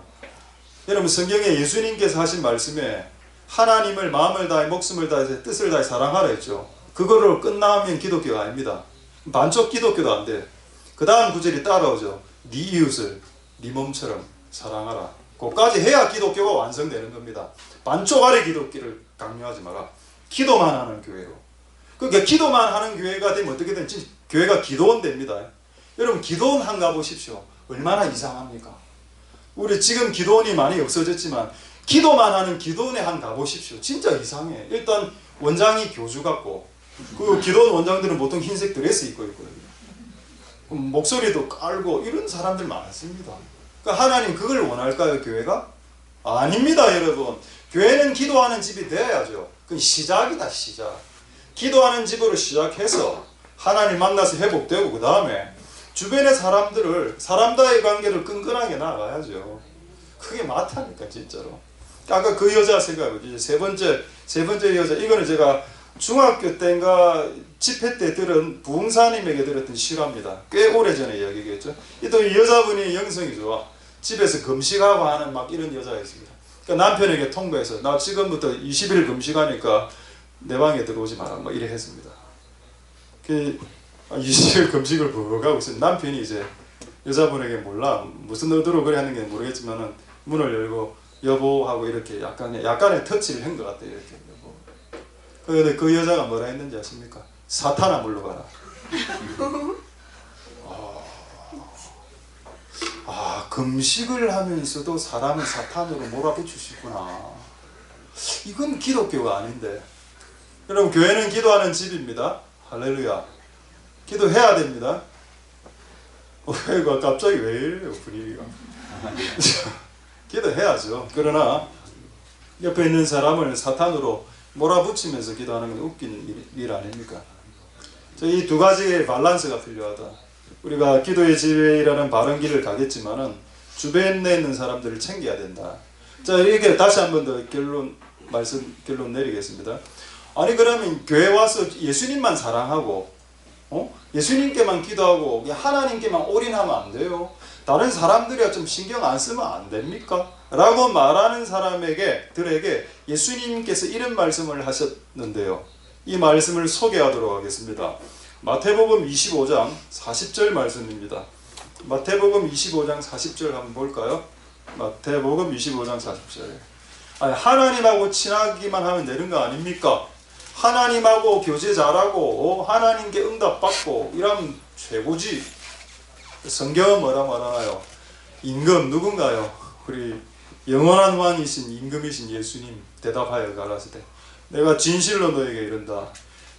여러분, 성경에 예수님께서 하신 말씀에 하나님을 마음을 다해 목숨을 다해서 뜻을 다해 사랑하라 했죠. 그거로 끝나면 기독교가 아닙니다. 반쪽 기독교도 안 돼. 그 다음 구절이 따라오죠. 네 이웃을 네 몸처럼 사랑하라. 그거까지 해야 기독교가 완성되는 겁니다. 반쪽 아래 기독교를 강요하지 마라. 기도만 하는 교회로. 그러니까 기도만 하는 교회가 되면 어떻게 되는지, 교회가 기도원 됩니다. 여러분, 기도원 한 가보십시오. 얼마나 이상합니까? 우리 지금 기도원이 많이 없어졌지만 기도만 하는 기도원에 한 가보십시오. 진짜 이상해. 일단 원장이 교주 같고, 그 기도원 원장들은 보통 흰색 드레스 입고 있거든요. 목소리도 깔고 이런 사람들 많습니다. 그러니까 하나님 그걸 원할까요, 교회가? 아닙니다, 여러분. 교회는 기도하는 집이 되어야죠. 그건 시작이다, 시작. 기도하는 집으로 시작해서 하나님 만나서 회복되고, 그 다음에 주변의 사람과의 관계를 끈끈하게 나가야죠. 그게 맞다니까, 진짜로. 아까 그 여자 생각해보죠. 세 번째 여자, 이거는 제가 중학교 때인가 집회 때 들은 부흥사님에게 들었던 실화입니다. 꽤 오래전에 이야기겠죠. 또 이 여자분이 영성이 좋아. 집에서 금식하고 하는 막 이런 여자가 있습니다. 그러니까 남편에게 통보해서 나 지금부터 20일 금식하니까 내 방에 들어오지 마라, 막 이래 했습니다. 그 20일 금식을 푹 하고 있어요. 남편이 이제 여자분에게 몰라 무슨 의도로 그래 하는 게 모르겠지만은 문을 열고 여보 하고 이렇게 약간의 터치를 한 것 같아요. 이렇게 여보. 그런데 그 여자가 뭐라 했는지 아십니까? 사탄아 물러가라. 금식을 하면서도 사람을 사탄으로 몰아붙이시구나. 이건 기독교가 아닌데. 여러분, 교회는 기도하는 집입니다. 할렐루야. 기도해야 됩니다. 갑자기 왜 이래요, 분위기가. 기도해야죠. 그러나 옆에 있는 사람을 사탄으로 몰아붙이면서 기도하는 건 웃긴 일 아닙니까? 이 두 가지의 밸런스가 필요하다. 우리가 기도의 지혜라는 바른 길을 가겠지만은 주변에 있는 사람들을 챙겨야 된다. 자, 이렇게 다시 한번 더 결론 내리겠습니다. 아니, 그러면 교회 와서 예수님만 사랑하고 예수님께만 기도하고 하나님께만 올인하면 안 돼요. 다른 사람들이야 좀 신경 안 쓰면 안 됩니까? 라고 말하는 들에게 예수님께서 이런 말씀을 하셨는데요. 이 말씀을 소개하도록 하겠습니다. 마태복음 25장 40절 말씀입니다. 마태복음 25장 40절 한번 볼까요? 마태복음 25장 40절에 하나님하고 친하기만 하면 되는 거 아닙니까? 하나님하고 교제 잘하고 하나님께 응답받고 이러면 최고지. 성경은 뭐라 말하나요? 임금 누군가요? 우리 영원한 왕이신 임금이신 예수님 대답하여 가라사대 내가 진실로 너에게 이른다.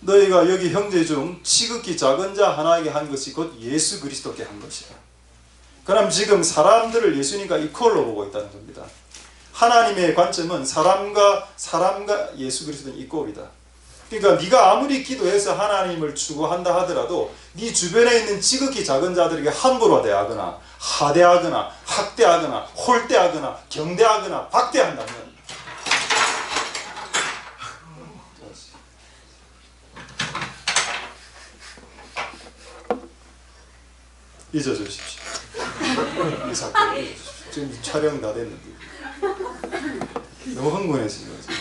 너희가 여기 형제 중 지극히 작은 자 하나에게 한 것이 곧 예수 그리스도께 한 것이다. 그럼 지금 사람들을 예수님과 이퀄로 보고 있다는 겁니다. 하나님의 관점은 사람과 예수 그리스도는 이퀄이다. 그러니까 네가 아무리 기도해서 하나님을 추구한다 하더라도 네 주변에 있는 지극히 작은 자들에게 함부로 대하거나 하대하거나 학대하거나 홀대하거나 경대하거나 박대한다면 잊어주십시오. 이 사건 잊어주십시오. 지금 촬영 다 됐는데 너무 흥분했습니다.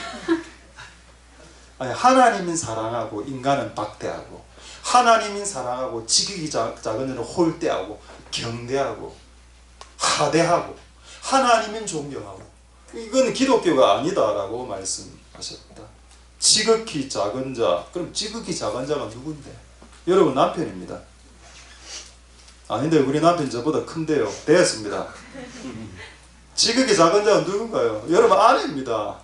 하나님은 사랑하고 인간은 박대하고 하나님은 사랑하고 지극히 작은 자는 홀대하고 경대하고 하대하고 하나님은 존경하고 이건 기독교가 아니다라고 말씀하셨다. 지극히 작은 자, 그럼 지극히 작은 자가 누군데? 여러분 남편입니다. 아닌데 우리 남편 저보다 큰데요. 되었습니다. 지극히 작은 자가 누군가요? 여러분 아내입니다.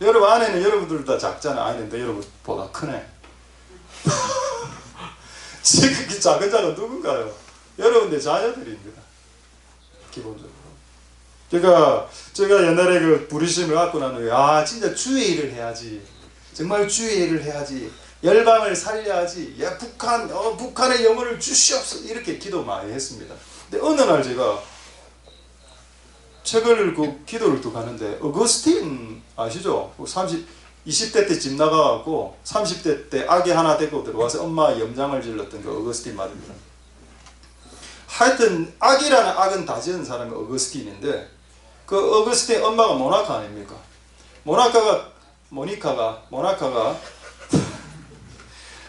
여러분 아내는 여러분들 다 작잖아요. 아내인데 여러분보다 크네. 지극히 작은 자가 누군가요? 여러분의 자녀들입니다. 기본적으로. 제가 옛날에 그 부르심을 갖고 난 후에 진짜 주의 일을 해야지. 정말 주의 일을 해야지. 열방을 살려야지. 야 북한의 영혼을 주시옵소서. 이렇게 기도 많이 했습니다. 근데 어느 날 제가 책을 기도를 또 가는데 어거스틴 아시죠? 20대 때 집 나가갖고 30대 때 아기 하나 데리고 들어와서 엄마 염장을 질렀던 그 어거스틴 말입니다. 하여튼 악이라는 악은 다 지은 사람이 어거스틴인데 그 어거스틴 엄마가 모나카 아닙니까? 모나카가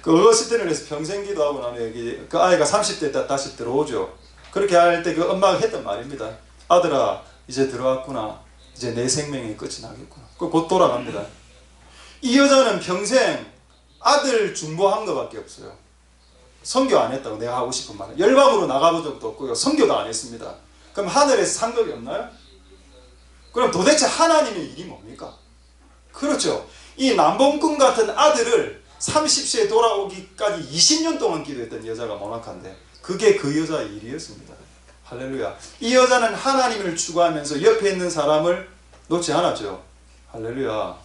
그 어거스틴을 해서 평생 기도하고 나면 여기 그 아이가 30대 때 다시 들어오죠. 그렇게 할 때 그 엄마가 했던 말입니다. 아들아 이제 들어왔구나. 이제 내 생명이 끝이 나겠구나. 곧 돌아갑니다. 이 여자는 평생 아들 중보한 것밖에 없어요. 선교 안 했다고 내가 하고 싶은 말은. 열방으로 나가본 적도 없고요. 선교도 안 했습니다. 그럼 하늘에서 상급이 없나요? 그럼 도대체 하나님의 일이 뭡니까? 그렇죠. 이 남봉꾼 같은 아들을 30세에 돌아오기까지 20년 동안 기도했던 여자가 모나카인데 그게 그 여자의 일이었습니다. 할렐루야. 이 여자는 하나님을 추구하면서 옆에 있는 사람을 놓지 않았죠. 할렐루야.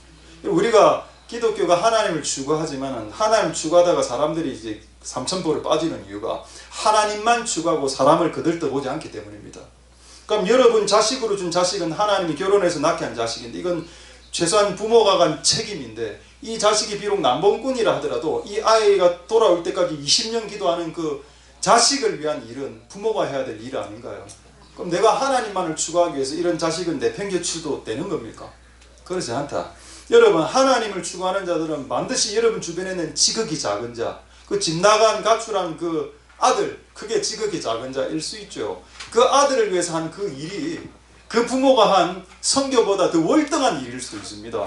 우리가 기독교가 하나님을 추구하지만 하나님을 추구하다가 사람들이 이제 삼천포를 빠지는 이유가 하나님만 추구하고 사람을 거들떠보지 않기 때문입니다. 그럼 여러분 자식으로 준 자식은 하나님이 결혼해서 낳게 한 자식인데 이건 최소한 부모가 간 책임인데 이 자식이 비록 남봉꾼이라 하더라도 이 아이가 돌아올 때까지 20년 기도하는 그 자식을 위한 일은 부모가 해야 될 일 아닌가요? 그럼 내가 하나님만을 추구하기 위해서 이런 자식은 내팽개쳐도 되는 겁니까? 그렇지 않다. 여러분 하나님을 추구하는 자들은 반드시 여러분 주변에 있는 지극히 작은 자, 그 집 나간 가출한 그 아들, 그게 지극히 작은 자일 수 있죠. 그 아들을 위해서 한 그 일이 그 부모가 한 선교보다 더 월등한 일일 수도 있습니다.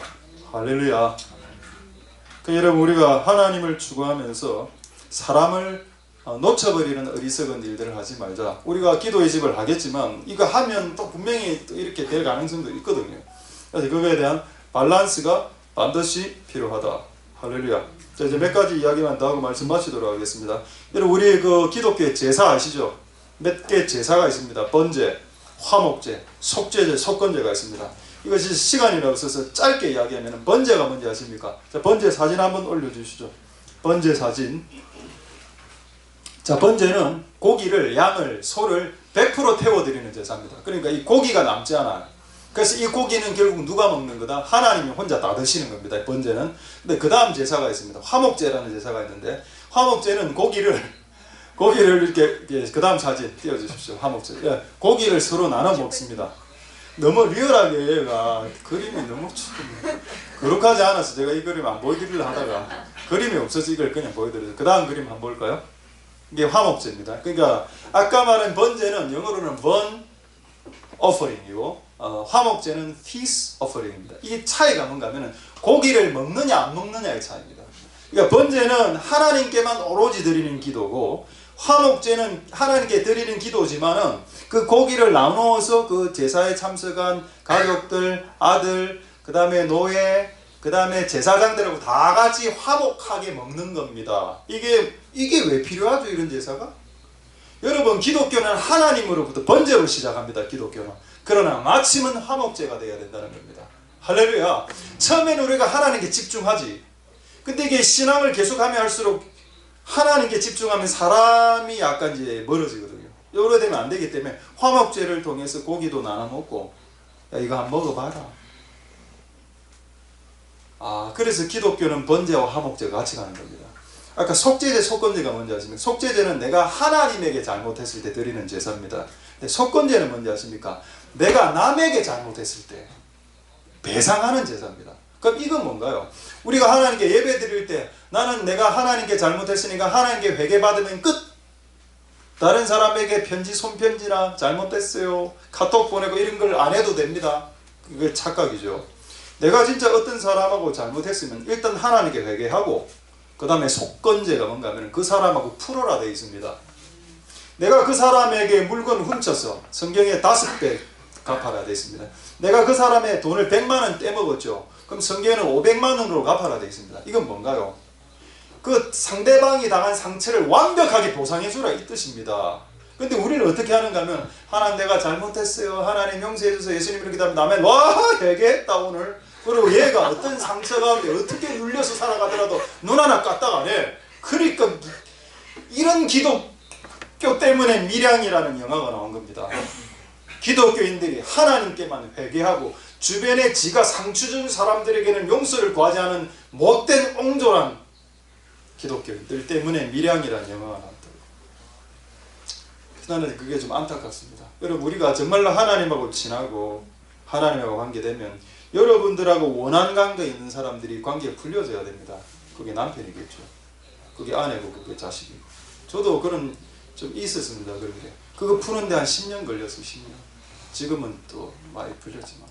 할렐루야. 여러분 우리가 하나님을 추구하면서 사람을 놓쳐버리는 어리석은 일들을 하지 말자. 우리가 기도의 집을 하겠지만 이거 하면 또 분명히 또 이렇게 될 가능성도 있거든요. 그래서 그거에 대한 밸런스가 반드시 필요하다. 할렐루야. 자, 이제 몇 가지 이야기만 더 하고 말씀 마치도록 하겠습니다. 여러분 우리 그 기독교의 제사 아시죠? 몇 개 제사가 있습니다. 번제, 화목제, 속죄제, 속건제가 있습니다. 이것이 시간이 없어서 짧게 이야기하면 번제가 뭔지 아십니까? 자, 번제 사진 한번 올려주시죠. 번제 사진. 자, 번제는 고기를, 양을, 소를 100% 태워드리는 제사입니다. 그러니까 이 고기가 남지 않아요. 그래서 이 고기는 결국 누가 먹는 거다? 하나님이 혼자 다 드시는 겁니다. 번제는. 근데 그 다음 제사가 있습니다. 화목제라는 제사가 있는데 화목제는 고기를 이렇게 그 다음 사진 띄워주십시오. 화목제. 예, 고기를 서로 나눠 먹습니다. 너무 리얼하게 얘가 그림이 너무 거룩하지 않아서 제가 이 그림 안 보여드리려 하다가 그림이 없어서 이걸 그냥 보여드려요. 그 다음 그림 한번 볼까요? 이게 화목제입니다. 그러니까 아까 말한 번제는 영어로는 burnt offering이고 화목제는 feast offering입니다. 이게 차이가 뭔가 하면은 고기를 먹느냐 안 먹느냐의 차이입니다. 그러니까 번제는 하나님께만 오로지 드리는 기도고 화목제는 하나님께 드리는 기도지만은 그 고기를 나누어서 그 제사에 참석한 가족들, 아들, 그 다음에 노예, 그 다음에 제사장들하고 다 같이 화목하게 먹는 겁니다. 이게 왜 필요하죠? 이런 제사가? 여러분, 기독교는 하나님으로부터 번제로 시작합니다. 기독교는. 그러나 마침은 화목제가 되어야 된다는 겁니다. 할렐루야. 처음에는 우리가 하나님께 집중하지. 근데 이게 신앙을 계속하면 할수록 하나님께 집중하면 사람이 약간 이제 멀어지거든요. 요러 되면 안 되기 때문에 화목제를 통해서 고기도 나눠 먹고, 야, 이거 한번 먹어봐라. 그래서 기독교는 번제와 화목제가 같이 가는 겁니다. 아까 속죄제, 속건제가 뭔지 아십니까? 속죄제는 내가 하나님에게 잘못했을 때 드리는 제사입니다. 근데 속건제는 뭔지 아십니까? 내가 남에게 잘못했을 때 배상하는 제사입니다. 그럼 이건 뭔가요? 우리가 하나님께 예배 드릴 때 나는 내가 하나님께 잘못했으니까 하나님께 회개받으면 끝! 다른 사람에게 편지, 손편지나 잘못됐어요, 카톡 보내고 이런 걸 안 해도 됩니다. 그게 착각이죠. 내가 진짜 어떤 사람하고 잘못했으면 일단 하나님께 회개하고 그 다음에 속건제가 뭔가 하면 그 사람하고 풀어라 되어 있습니다. 내가 그 사람에게 물건을 훔쳐서 성경에 5배 갚아라 되어 있습니다. 내가 그 사람의 돈을 100만 원 떼먹었죠. 그럼 성경에는 500만 원으로 갚아라 되어 있습니다. 이건 뭔가요? 그 상대방이 당한 상처를 완벽하게 보상해 주라 이 뜻입니다. 근데 우리는 어떻게 하는가 하면 하나님 내가 잘못했어요, 하나님 용서해 주세요, 예수님 이렇게 하면 남의 와 회개했다 오늘. 그리고 얘가 어떤 상처 가운데 어떻게 눌려서 살아가더라도 눈 하나 까딱 안 해. 그러니까 이런 기독교 때문에 밀양이라는 영화가 나온 겁니다. 기독교인들이 하나님께만 회개하고 주변에 지가 상처 준 사람들에게는 용서를 구하지 않은 못된 옹졸한 기독교인들 때문에 밀양이라는 영화가 나왔더라고요. 나는 그게 좀 안타깝습니다. 여러분, 우리가 정말로 하나님하고 친하고 하나님하고 관계되면 여러분들하고 원한 관계에 있는 사람들이 관계가 풀려져야 됩니다. 그게 남편이겠죠. 그게 아내고 그게 자식이고. 저도 그런 좀 있었습니다. 그런 게. 그거 푸는데 한 10년 걸렸어요. 10년. 지금은 또 많이 풀렸지만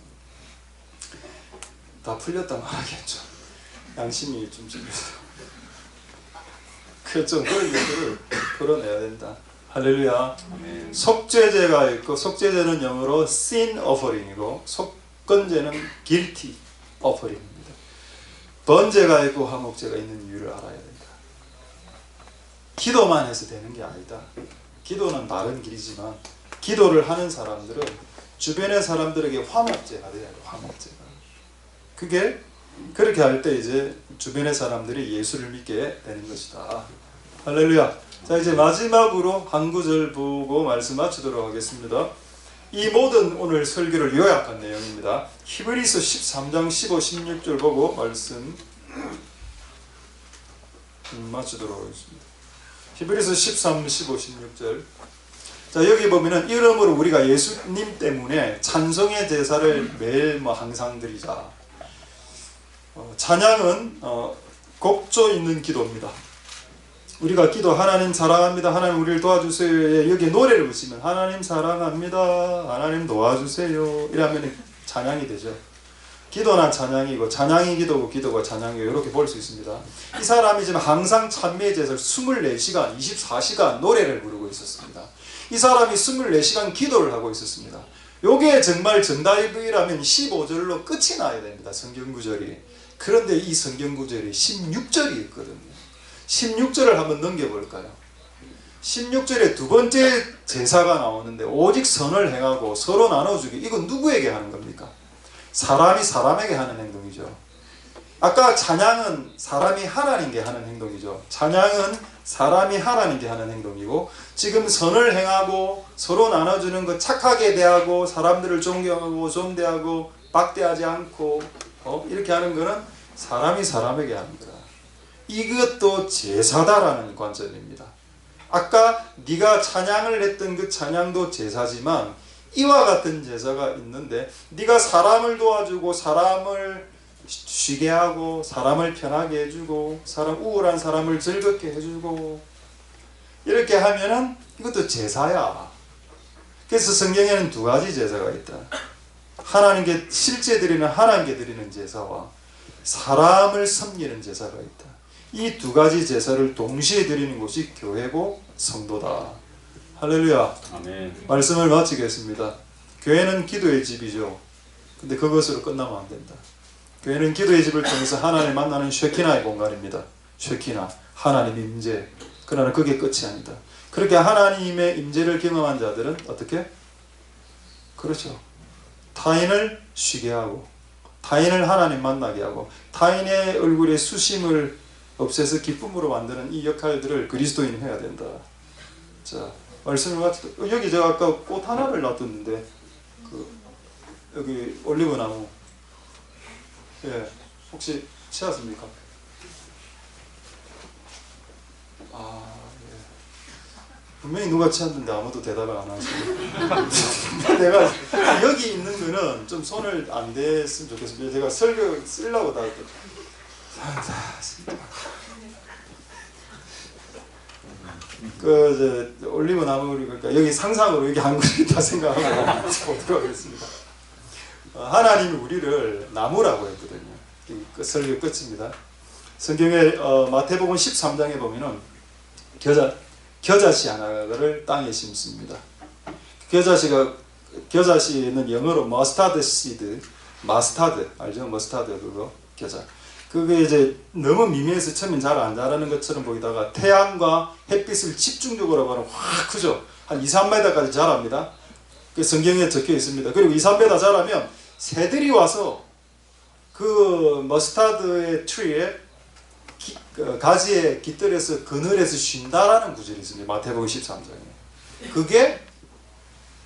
다 풀렸다 말하겠죠. 양심이 좀 찔려서. 그렇죠. 그런 것들을 풀어내야 된다. 할렐루야. 속죄제가 있고, 속죄제는 영어로 sin offering이고 속건제는 guilty offering입니다. 번제가 있고 화목제가 있는 이유를 알아야 된다. 기도만 해서 되는 게 아니다. 기도는 바른 길이지만 기도를 하는 사람들은 주변의 사람들에게 화목제가 돼야 돼요. 화목제가. 그게 그렇게 할 때 이제 주변의 사람들이 예수를 믿게 되는 것이다. 할렐루야. 자, 이제 마지막으로 한 구절 보고 말씀 마치도록 하겠습니다. 이 모든 오늘 설교를 요약한 내용입니다. 히브리서 13장 15, 16절 보고 말씀 마치도록 하겠습니다. 히브리서 13, 15, 16절. 자, 여기 보면은 이러므로 우리가 예수님 때문에 찬송의 제사를 매일 항상 드리자. 찬양은 곡조 있는 기도입니다. 우리가 기도 하나님 사랑합니다, 하나님 우리를 도와주세요, 여기에 노래를 붙이면 하나님 사랑합니다, 하나님 도와주세요 이러면 찬양이 되죠. 기도나 찬양이고 찬양이 기도고 기도가 찬양이고 이렇게 볼 수 있습니다. 이 사람이 지금 항상 찬미의 제사를 24시간 24시간 노래를 부르고 있었습니다. 이 사람이 24시간 기도를 하고 있었습니다. 요게 정말 정다이브이라면 15절로 끝이 나야 됩니다. 성경구절이. 그런데 이 성경구절이 16절이 있거든요. 16절을 한번 넘겨볼까요? 16절에 두 번째 제사가 나오는데 오직 선을 행하고 서로 나눠주기. 이건 누구에게 하는 겁니까? 사람이 사람에게 하는 행동이죠. 아까 찬양은 사람이 하나님께 하는 행동이죠. 찬양은 사람이 하나님께 하는 행동이고, 지금 선을 행하고 서로 나눠주는 것, 착하게 대하고 사람들을 존경하고 존대하고 박대하지 않고 이렇게 하는 거는 사람이 사람에게 하는 거다. 이것도 제사다라는 관점입니다. 아까 네가 찬양을 했던 그 찬양도 제사지만 이와 같은 제사가 있는데 네가 사람을 도와주고 사람을 쉬게 하고 사람을 편하게 해주고 우울한 사람을 즐겁게 해주고 이렇게 하면은 이것도 제사야. 그래서 성경에는 두 가지 제사가 있다. 하나님께 실제 드리는 하나님께 드리는 제사와 사람을 섬기는 제사가 있다. 이 두 가지 제사를 동시에 드리는 곳이 교회고 성도다. 할렐루야. 아멘. 말씀을 마치겠습니다. 교회는 기도의 집이죠. 근데 그것으로 끝나면 안 된다. 교회는 기도의 집을 통해서 하나님을 만나는 쉐키나의 공간입니다. 쉐키나, 하나님의 임재. 그러나 그게 끝이 아니다. 그렇게 하나님의 임재를 경험한 자들은 어떻게? 그렇죠. 타인을 쉬게 하고 타인을 하나님 만나게 하고 타인의 얼굴에 수심을 없애서 기쁨으로 만드는 이 역할들을 그리스도인이 해야 된다. 자, 말씀을 마치고 여기 제가 아까 꽃 하나를 놔뒀는데 여기 올리브 나무 혹시 치웠습니까? 분명히 누가 치웠는데 아무도 대답을 안 하시고 내가 여기 있는 거는 좀 손을 안 댔으면 좋겠습니다. 제가 설교 쓰려고 다 이제 올리브 나무 그러니까 여기 상상으로 여기 한 그릇 다 생각하고 보도록 하겠습니다. 하나님이 우리를 나무라고 했거든요. 설교 끝입니다. 성경에 마태복음 13장에 보면은 겨자씨 하나를 땅에 심습니다. 겨자씨는 영어로 머스타드 시드, 마스타드 알죠? 머스타드 그거 겨자. 그게 이제 너무 미미해서 처음엔 잘 안 자라는 것처럼 보이다가 태양과 햇빛을 집중적으로 받으면 확 크죠. 한 2, 3m까지 자랍니다. 그 성경에 적혀 있습니다. 그리고 2, 3m 자라면 새들이 와서 그 머스타드의 트리에 가지에 깃들여서 그늘에서 쉰다라는 구절이 있습니다. 마태복음 13장에. 그게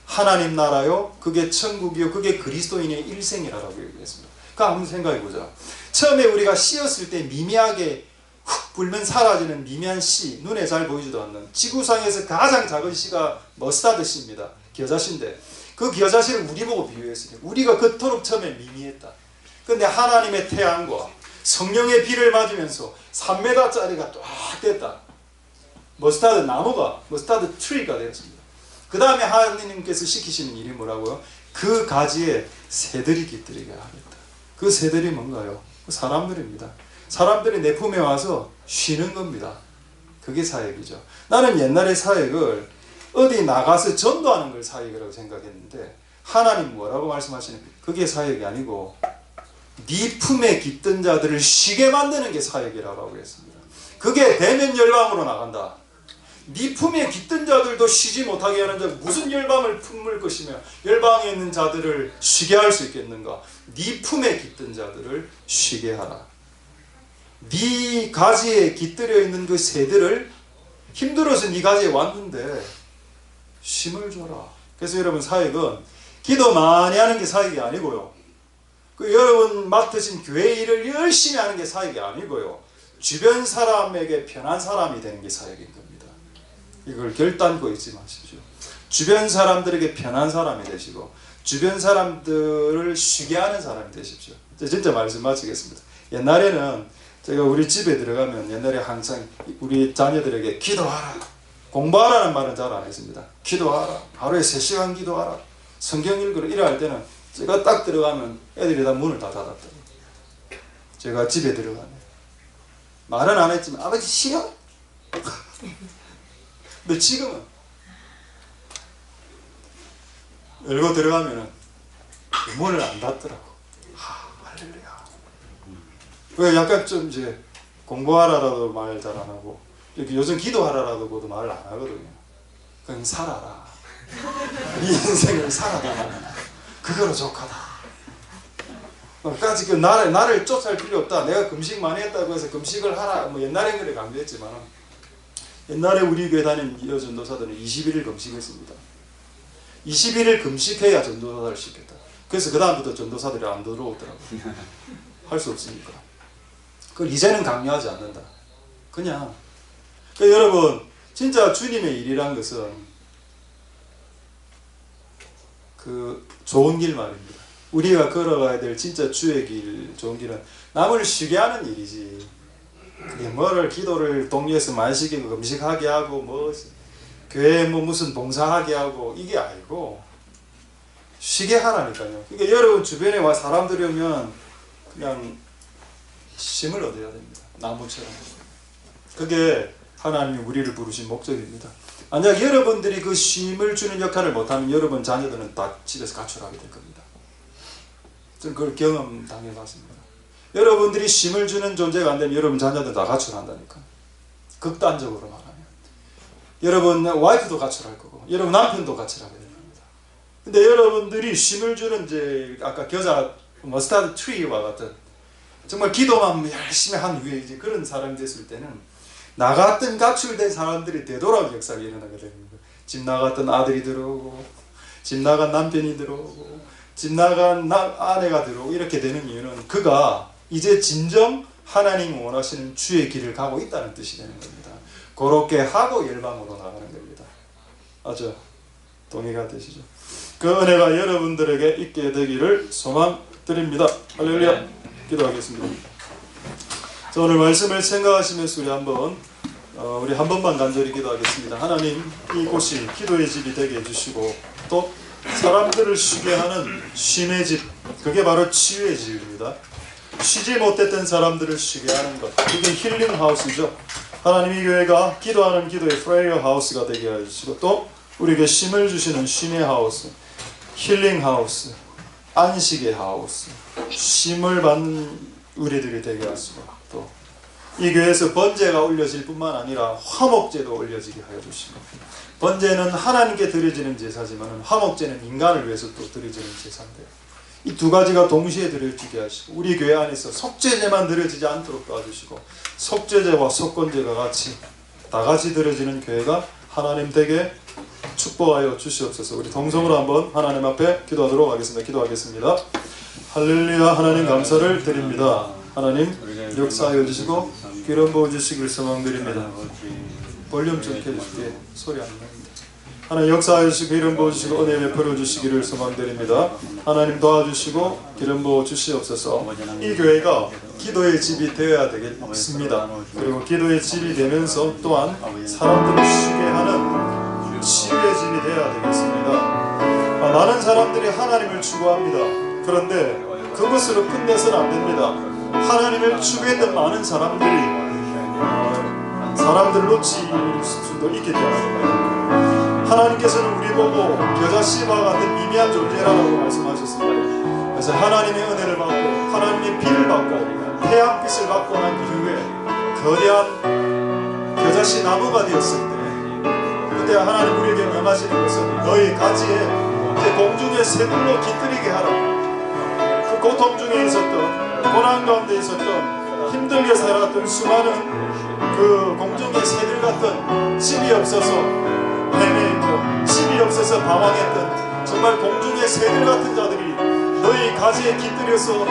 하나님 나라요. 그게 천국이요. 그게 그리스도인의 일생이라고 얘기했습니다. 그러니까 한번 생각해보자. 처음에 우리가 씨였을 때 미미하게 훅 불면 사라지는 미미한 씨, 눈에 잘 보이지도 않는 지구상에서 가장 작은 씨가 머스타드 씨입니다. 겨자씨인데 그 겨자씨를 우리 보고 비유했으니까 우리가 그토록 처음에 미미했다. 근데 하나님의 태양과 성령의 비를 맞으면서 3m짜리가 쫙 됐다. 머스타드 나무가 머스타드 트리가 되었습니다. 그 다음에 하나님께서 시키시는 일이 뭐라고요? 그 가지에 새들이 깃들이게 하겠다. 그 새들이 뭔가요? 사람들입니다. 사람들이 내 품에 와서 쉬는 겁니다. 그게 사역이죠. 나는 옛날에 사역을 어디 나가서 전도하는 걸 사역이라고 생각했는데 하나님 뭐라고 말씀하시는 그게 사역이 아니고 네 품에 깃든 자들을 쉬게 만드는 게 사역이라고 했습니다. 그게 대면 열방으로 나간다. 네 품에 깃든 자들도 쉬지 못하게 하는 자 무슨 열방을 품을 것이며 열방에 있는 자들을 쉬게 할 수 있겠는가? 네 품에 깃든 자들을 쉬게 하라. 네 가지에 깃들여 있는 그 새들을 힘들어서 네 가지에 왔는데 쉼을 줘라. 그래서 여러분 사역은 기도 많이 하는 게 사역이 아니고요. 그 여러분 맡으신 교회 일을 열심히 하는 게 사역이 아니고요. 주변 사람에게 편한 사람이 되는 게 사역인 겁니다. 이걸 결단코 잊지 마십시오. 주변 사람들에게 편한 사람이 되시고 주변 사람들을 쉬게 하는 사람이 되십시오. 진짜 말씀 마치겠습니다. 옛날에는 제가 우리 집에 들어가면 옛날에 항상 우리 자녀들에게 기도하라. 공부하라는 말은 잘 안 했습니다. 기도하라. 하루에 3시간 기도하라. 성경 읽으라. 이래 할 때는 제가 딱 들어가면 애들이 다 문을 다 닫았더라고요. 제가 집에 들어가면 말은 안 했지만 아버지 싫어. 근데 지금은 열고 들어가면은 문을 안 닫더라고. 할렐루야. 왜 약간 좀 이제 공부하라라도 말 잘 안 하고 요즘 기도하라라도 말을 안 하거든요. 그냥 살아라. 이 인생을 살아라. 그거로 족하다. 까지 나를 쫓아할 필요 없다. 내가 금식 많이 했다고 해서 금식을 하라. 뭐 옛날엔 그래 강조했지만 옛날에 우리 교회 다니는 여전도사들은 21일 금식했습니다. 21일 금식해야 전도사를 시켰다. 그래서 그 다음부터 전도사들이 안 들어오더라고요. 할 수 없으니까. 그걸 이제는 강요하지 않는다. 그냥. 그러니까 여러분 진짜 주님의 일이란 것은 그 좋은 길 말입니다. 우리가 걸어가야 될 진짜 주의 길, 좋은 길은 남을 쉬게 하는 일이지. 그게 뭐를 기도를 동료에서 많이 시키고 음식하게 하고 뭐 교회에 뭐 무슨 봉사하게 하고 이게 아니고 쉬게 하라니까요. 그러니까 여러분 주변에 와 사람들이 오면 그냥 쉼을 얻어야 됩니다. 나무처럼. 그게 하나님이 우리를 부르신 목적입니다. 만약 여러분들이 그 쉼을 주는 역할을 못하면 여러분 자녀들은 다 집에서 가출하게 될 겁니다. 저는 그걸 경험 당해봤습니다. 여러분들이 쉼을 주는 존재가 안 되면 여러분 자녀들 다 가출한다니까. 극단적으로 말하면. 여러분 와이프도 가출할 거고 여러분 남편도 가출하게 될 겁니다. 근데 여러분들이 쉼을 주는 이제 아까 겨자 머스타드 트리와 같은 정말 기도만 열심히 한 후에 이제 그런 사람이 됐을 때는 나갔던 가출된 사람들이 되돌아온 역사가 일어나게 됩니다. 집 나갔던 아들이 들어오고 집 나간 남편이 들어오고 집 나간 아내가 들어오고 이렇게 되는 이유는 그가 이제 진정 하나님 원하시는 주의 길을 가고 있다는 뜻이 되는 겁니다. 그렇게 하고 열방으로 나가는 겁니다. 아주 동의가 되시죠? 그 은혜가 여러분들에게 있게 되기를 소망드립니다. 할렐루야. 기도하겠습니다. 자, 오늘 말씀을 생각하시면서 우리 한 번만 간절히 기도하겠습니다. 하나님, 이곳이 기도의 집이 되게 해주시고 또 사람들을 쉬게 하는 쉼의 집, 그게 바로 치유의 집입니다. 쉬지 못했던 사람들을 쉬게 하는 것, 그게 힐링 하우스죠. 하나님, 이 교회가 기도하는 기도의 프레이어 하우스가 되게 해주시고 또 우리에게 쉼을 주시는 쉼의 하우스, 힐링 하우스, 안식의 하우스, 쉼을 받는 우리들이 되게 하시고 또 이 교회에서 번제가 올려질 뿐만 아니라 화목제도 올려지게 하여 주시고, 번제는 하나님께 드려지는 제사지만 화목제는 인간을 위해서 또 드려지는 제사인데 이 두 가지가 동시에 드려지게 하시고 우리 교회 안에서 속죄제만 드려지지 않도록 도와주시고 속죄제와 속건제가 다 같이 드려지는 교회가 하나님 되게 축복하여 주시옵소서. 우리 동성으로 한번 하나님 앞에 기도하도록 하겠습니다. 기도하겠습니다. 할렐루야. 하나님 감사를 드립니다. 하나님 역사하여 주시고 기름 부어 주시길 소망드립니다. 볼륨 좀 켜주시게 소리 안 납니다. 하나님 역사하여 주시고 기름 부어 주시고 은혜 베풀어 주시기를 소망드립니다. 하나님 도와주시고 기름 부어 주시옵소서. 이 교회가 기도의 집이 되어야 되겠습니다. 그리고 기도의 집이 되면서 또한 사람들을 쉬게 하는 치유의 집이 되어야 되겠습니다. 많은 사람들이 하나님을 추구합니다. 그런데 그것으로 끝내서는 안 됩니다. 하나님을 추구했던 많은 사람들이 사람들을 놓칠 수도 있기 때문에 하나님께서는 우리 보고 겨자씨와 같은 미미한 존재라고 말씀하셨습니다. 그래서 하나님의 은혜를 받고 하나님의 비를 받고 태양빛을 받고 난 이후에 거대한 겨자씨 나무가 되었을 때 그때 하나님 우리에게 명하시는 것은 너희 가지에 이제 공중의 새들로 깃들이게 하라. 그 고통 중에 있었던 고난 가운데 있었던 힘들게 살았던 수많은 그 공중의 새들 같은 집이 없어서 헤매있고 집이 없어서 방황했던 정말 공중의 새들 같은 자들이 너희 가지에 깃들여서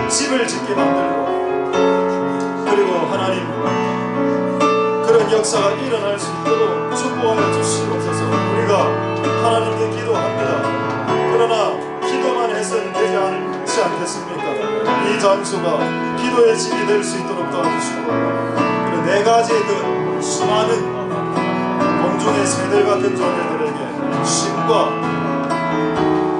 집을 짓게 만들고 그리고 하나님 그런 역사가 일어날 수 있도록 축복하여 주시옵소서. 우리가 하나님께 기도합니다. 그러나 기도만 해서는 되지 않겠습니까? 이 장소가 기도의 집이 될 수 있도록 도와주시고 그리고 네 가지의 그 수많은 공중의 새들 같은 존재들에게 쉼과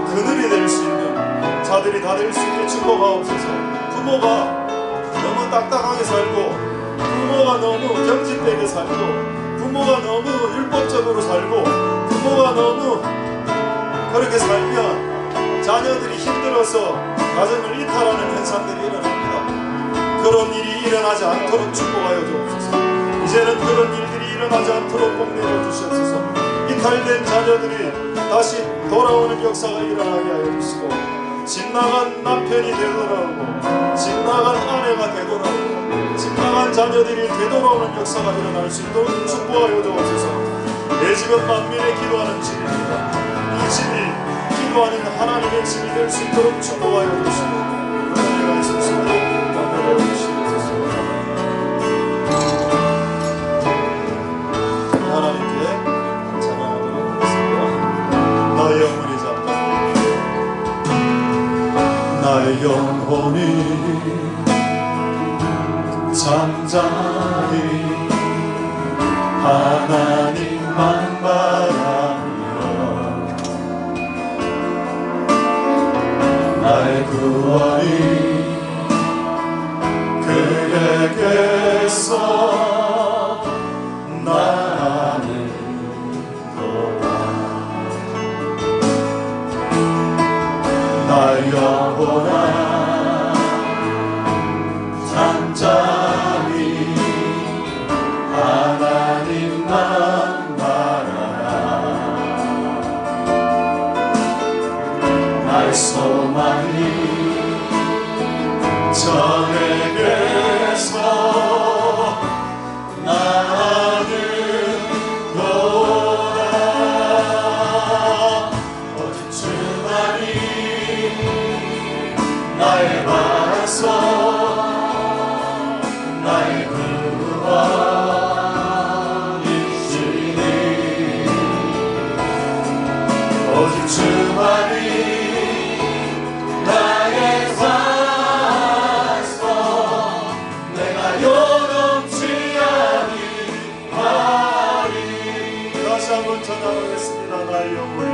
그늘이 될 수 있는 자들이 다 될 수 있게 축복하옵소서. 부모가 너무 딱딱하게 살고 부모가 너무 경직되게 살고 부모가 너무 율법적으로 살고 부모가 너무 그렇게 살면 자녀들이 힘들어서 가정을 이탈하는 현상들이 일어납니다. 그런 일이 일어나지 않도록 축복하여 주옵소서. 이제는 그런 일들이 일어나지 않도록 복 내려 주시옵소서. 이탈된 자녀들이 다시 돌아오는 역사가 일어나게 하여 주시고 집 나간 남편이 되돌아오고 집 나간 아내가 되돌아오고 집 나간 자녀들이 되돌아오는 역사가 일어날 수 있도록 축복하여 주옵소서. 내 집은 만민의 기도하는 집입니다. 이 집이 기도하는 하나님의 집이 될 수 있도록 축복하여 주시고 은혜가 있으시고 감사하여 주시옵소서. 영혼이 잠잠히 하나님만 바라며 나의 구원이 그에게서 나는 도다. 나의 영혼아 잠잠히 하나님만 바라라. 나의 소망이 저에게서 나는 도다. 오직 주만이 나의 반석 나의 구원이시니 오직 주만이 나의 반석 내가 요동치 아니하리. 다시 한번 전하겠습니다. 나의 영혼이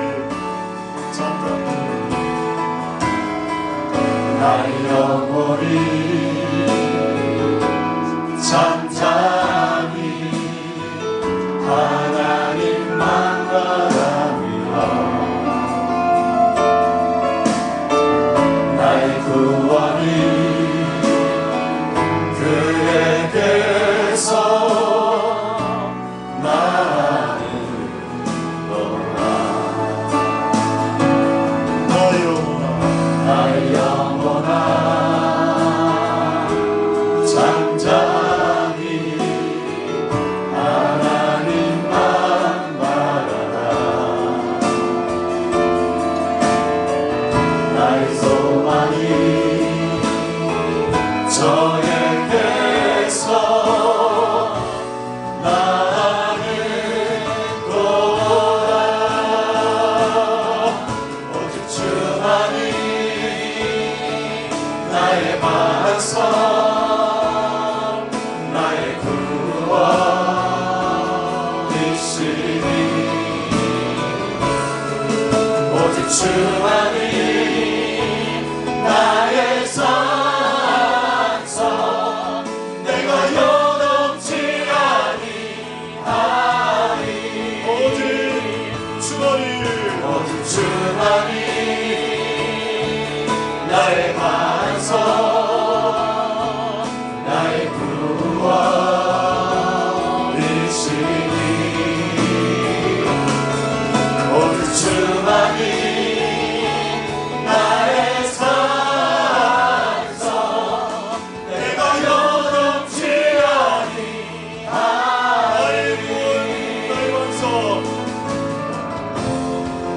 잠잠히 나의 영혼이 잠잠히 하나님만 바라며 나의 구원이 그에게서 나는 너라. 나의 영혼아 잠잠히 하나님만 바라라. 나의 소망이 저에게서 나는 도다. 오직 주만이 나의 반석 나의 구원이시니 오직 주만이 나의 산성 내가 요동치 아니하리. 오직 주만이 나의 반석 나의 구원이시니 오직 주만이 나의 산성 내가 요동치 아니하리.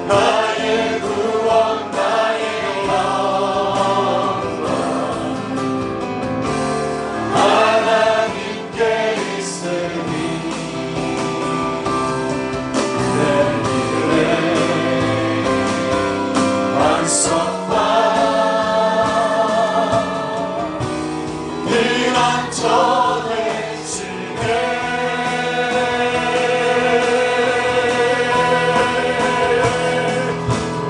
나의 구원 나의 영원 하나님께 있으니 내 길에 반석과 피난처 되시네.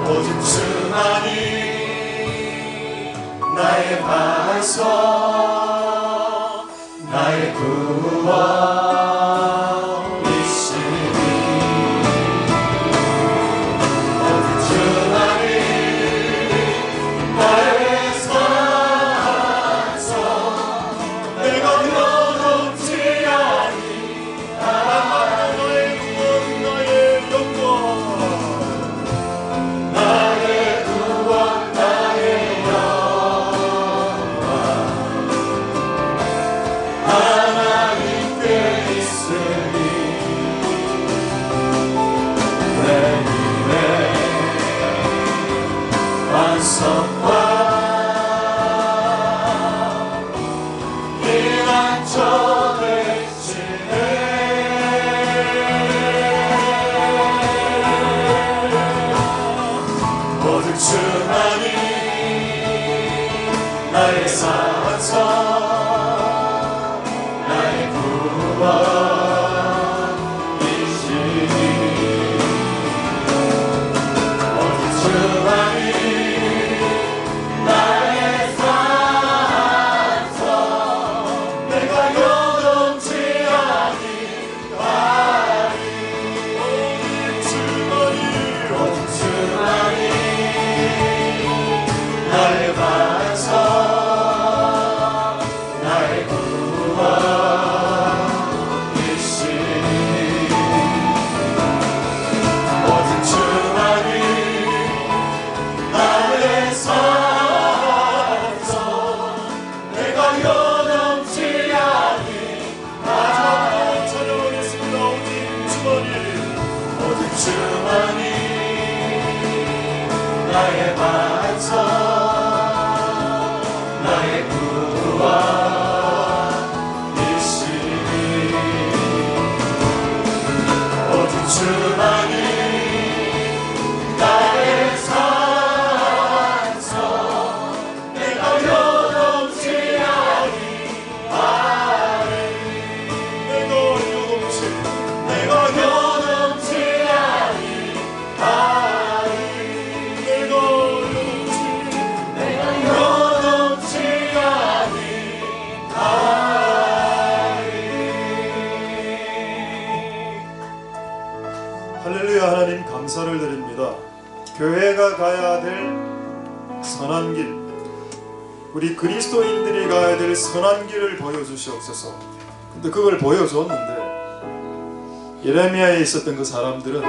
오직 주만이 나의 반석 나의 구원이시니 오직 주만이 나의 산성 내가 요동치 아니하리. 나의 구원 나의 영광 나의 구원 나의 영광 하나님께 있으니 내 입에 반석과 피난처 되시네. 오직 주만이 나의 할렐루야. 하나님 감사를 드립니다. 교회가 가야 될 선한 길, 우리 그리스도인들이 가야 될 선한 길을 보여주시옵소서. 근데 그걸 보여줬는데 예레미야에 있었던 그 사람들은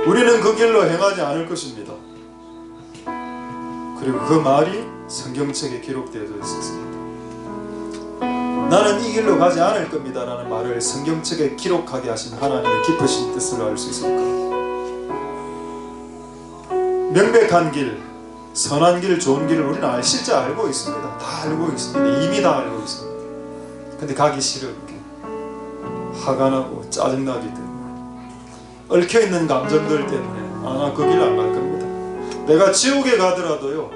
우리는 그 길로 행하지 않을 것입니다. 그리고 그 말이 성경책에 기록되어져 있었습니다. 나는 이 길로 가지 않을 겁니다 라는 말을 성경책에 기록하게 하신 하나님의 깊으신 뜻을 알 수 있을까? 명백한 길, 선한 길, 좋은 길을 우리는 실제 알고 있습니다. 다 알고 있습니다. 이미 다 알고 있습니다. 근데 가기 싫어. 화가 나고 짜증나기 때문에, 얽혀있는 감정들 때문에 나 그 길 안 갈 겁니다. 내가 지옥에 가더라도요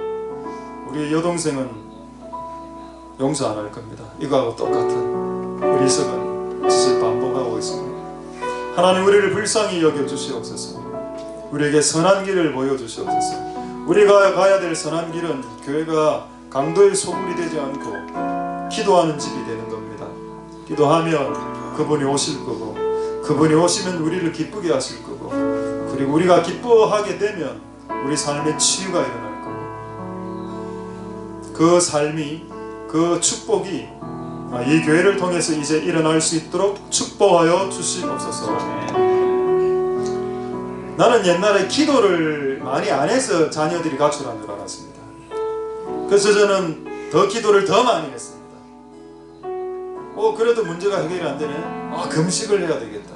우리 여동생은 용서 안 할 겁니다. 이거하고 똑같은 어리석은 짓을 반복하고 있습니다. 하나님, 우리를 불쌍히 여겨주시옵소서. 우리에게 선한 길을 보여주시옵소서. 우리가 가야 될 선한 길은 교회가 강도의 소굴이 되지 않고 기도하는 집이 되는 겁니다. 기도하면 그분이 오실 거고, 그분이 오시면 우리를 기쁘게 하실 거고, 그리고 우리가 기뻐하게 되면 우리 삶에 치유가 일어날 거고, 그 삶이, 그 축복이 이 교회를 통해서 이제 일어날 수 있도록 축복하여 주시옵소서. 나는 옛날에 기도를 많이 안 해서 자녀들이 가출한 줄 알았습니다. 그래서 저는 더 기도를 더 많이 했습니다. 그래도 문제가 해결이 안 되네. 금식을 해야 되겠다.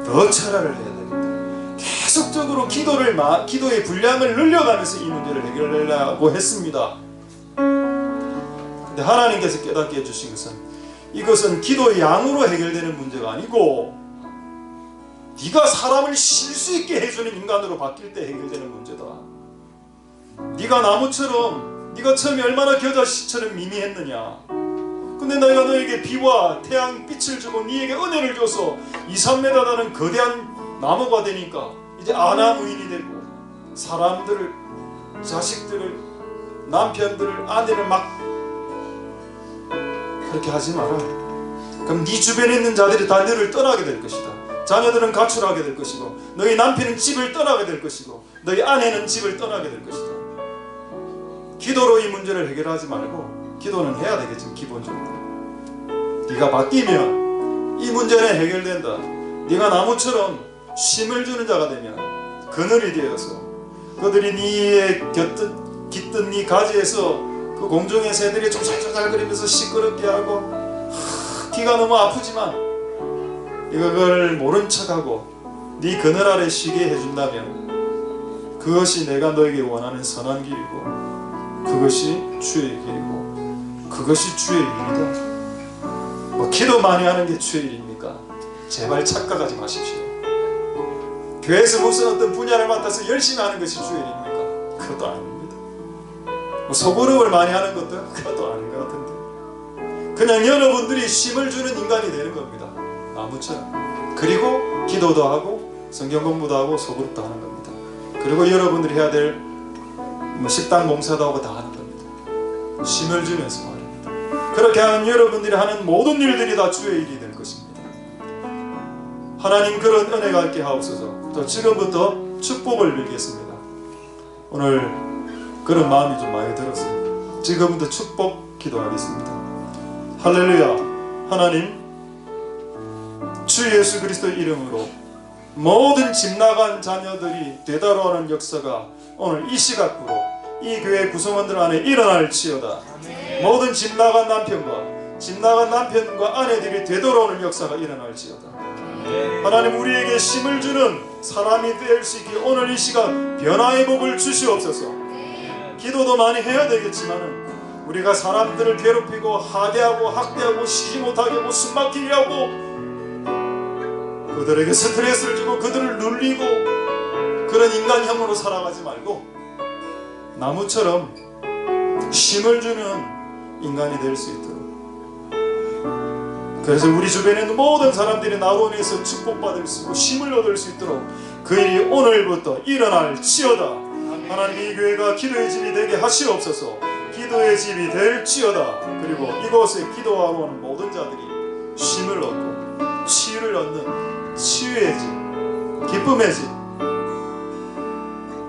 더 철야를 해야 되겠다. 계속적으로 기도의 분량을 늘려가면서 이 문제를 해결하려고 했습니다. 근데 하나님께서 깨닫게 해주신 것은, 이것은 기도의 양으로 해결되는 문제가 아니고 네가 사람을 쉴 수 있게 해주는 인간으로 바뀔 때 해결되는 문제다. 네가 나무처럼, 네가 처음에 얼마나 겨자씨처럼 미미했느냐. 근데 내가 너에게 비와 태양빛을 주고 네에게 은혜를 줘서 2-3m 나는 거대한 나무가 되니까 이제 아나무인이 되고, 사람들을, 자식들을, 남편들을, 아내를 막 그렇게 하지 마라. 그럼 네 주변에 있는 자들이 다 너를 떠나게 될 것이다. 자녀들은 가출하게 될 것이고, 너희 남편은 집을 떠나게 될 것이고, 너희 아내는 집을 떠나게 될 것이다. 기도로 이 문제를 해결하지 말고, 기도는 해야 되겠지. 기본적으로 네가 바뀌면 이 문제는 해결된다. 네가 나무처럼 쉼을 주는 자가 되면, 그늘이 되어서 그들이 네에 깃든 네 가지에서 그 공중의 새들이 조잘조잘거리면서 시끄럽게 하고, 귀가 너무 아프지만 이걸 모른 척하고 네 그늘 아래 쉬게 해준다면, 그것이 내가 너에게 원하는 선한 길이고, 그것이 주의 길이고, 그것이 주의 일이다. 기도 많이 하는 게 주의 일입니까? 제발 착각하지 마십시오. 교회에서 무슨 어떤 분야를 맡아서 열심히 하는 것이 주의 일입니까? 그것도 아닙니다. 뭐 소그룹을 많이 하는 것도 그것도 아닌 것 같은데, 그냥 여러분들이 힘을 주는 인간이 되는 겁니다. 나무처럼. 그리고 기도도 하고 성경 공부도 하고 소그룹도 하는 겁니다. 그리고 여러분들이 해야 될 뭐 식당 봉사도 하고 다 하는 겁니다. 힘을 주면서 말입니다. 그렇게 하는 여러분들이 하는 모든 일들이 다 주의 일이 될 것입니다. 하나님 그런 은혜가 있게 하옵소서. 저 지금부터 축복을 빌겠습니다. 오늘 그런 마음이 좀 많이 들었어요. 지금부터 축복 기도하겠습니다. 할렐루야. 하나님, 주 예수 그리스도의 이름으로 모든 집 나간 자녀들이 되돌아오는 역사가 오늘 이 시각으로 이 교회 구성원들 안에 일어날지어다. 모든 집 나간 남편과 아내들이 되돌아오는 역사가 일어날지어다. 하나님, 우리에게 힘을 주는 사람이 될 수 있게 오늘 이 시간 변화의 복을 주시옵소서. 기도도 많이 해야 되겠지만은 우리가 사람들을 괴롭히고 하대하고 학대하고 쉬지 못하게 하고 숨막히게 하고 그들에게 스트레스를 주고 그들을 눌리고 그런 인간형으로 살아가지 말고 나무처럼 힘을 주는 인간이 될 수 있도록, 그래서 우리 주변에 있는 모든 사람들이 나로 인해서 축복받을 수 있고 힘을 얻을 수 있도록 그 일이 오늘부터 일어날지어다. 하나님, 이 교회가 기도의 집이 되게 하시옵소서. 기도의 집이 될지어다. 그리고 이곳에 기도하러 오는 모든 자들이 힘을 얻고 치유를 얻는 치유의 집, 기쁨의 집,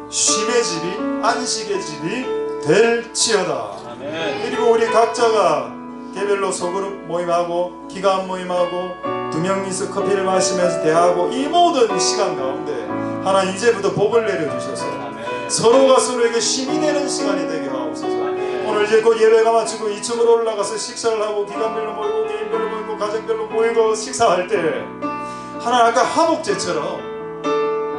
쉼의 집이, 안식의 집이 될지어다. 그리고 우리 각자가 개별로 소그룹 모임하고 기간 모임하고 두 명이서 커피를 마시면서 대화하고 이 모든 시간 가운데 하나님 이제부터 복을 내려주셔서 서로가 서로에게 힘이 되는 시간이 되게 하옵소서. 오늘 이제 곧 예배가 마치고 2층으로 올라가서 식사를 하고 기간별로 모이고 개인별로 모이고 가정별로 모이고 식사할 때 하나님 아까 화목제처럼,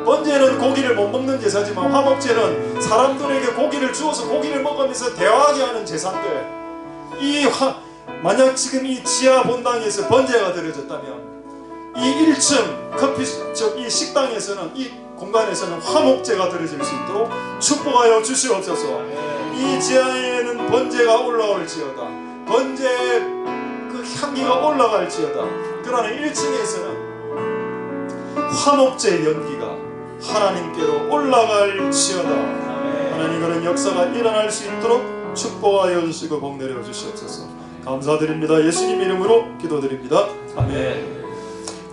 번제는 고기를 못 먹는 제사지만 화목제는 사람들에게 고기를 주어서 고기를 먹으면서 대화하게 하는 제사인데, 만약 지금 이 지하 본당에서 번제가 드려졌다면 이 1층 커피숍 이 식당에서는, 이 공간에서는 화목제가 드려질 수 있도록 축복하여 주시옵소서. 이 지하에는 번제가 올라올지어다. 번제의 그 향기가 올라갈지어다. 그러나 1층에서는 화목제의 연기가 하나님께로 올라갈지어다. 하나님, 그런 역사가 일어날 수 있도록 축복하여 주시고 복 내려 주시옵소서. 감사드립니다. 예수님 이름으로 기도드립니다. 아멘.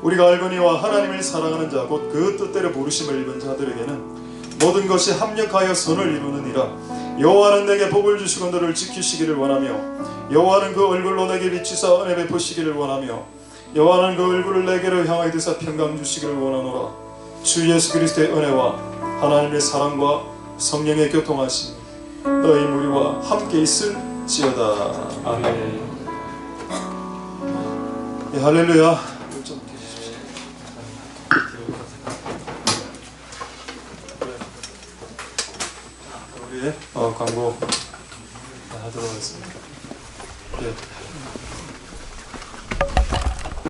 우리가 알거니와 하나님을 사랑하는 자 곧 그 뜻대로 부르심을 입은 자들에게는 모든 것이 합력하여 선을 이루느니라. 여호와는 내게 복을 주시고 너를 지키시기를 원하며 여호와는 그 얼굴로 내게 비추사 은혜 베푸시기를 원하며 여호와는 그 얼굴을 내게로 향하여 드사 평강 주시기를 원하노라. 주 예수 그리스도의 은혜와 하나님의 사랑과 성령의 교통하심 너희 무리와 함께 있을지어다. 아멘. 네, 할렐루야. 좀 계십시오. 우리 광고 하도록 하겠습니다. 네.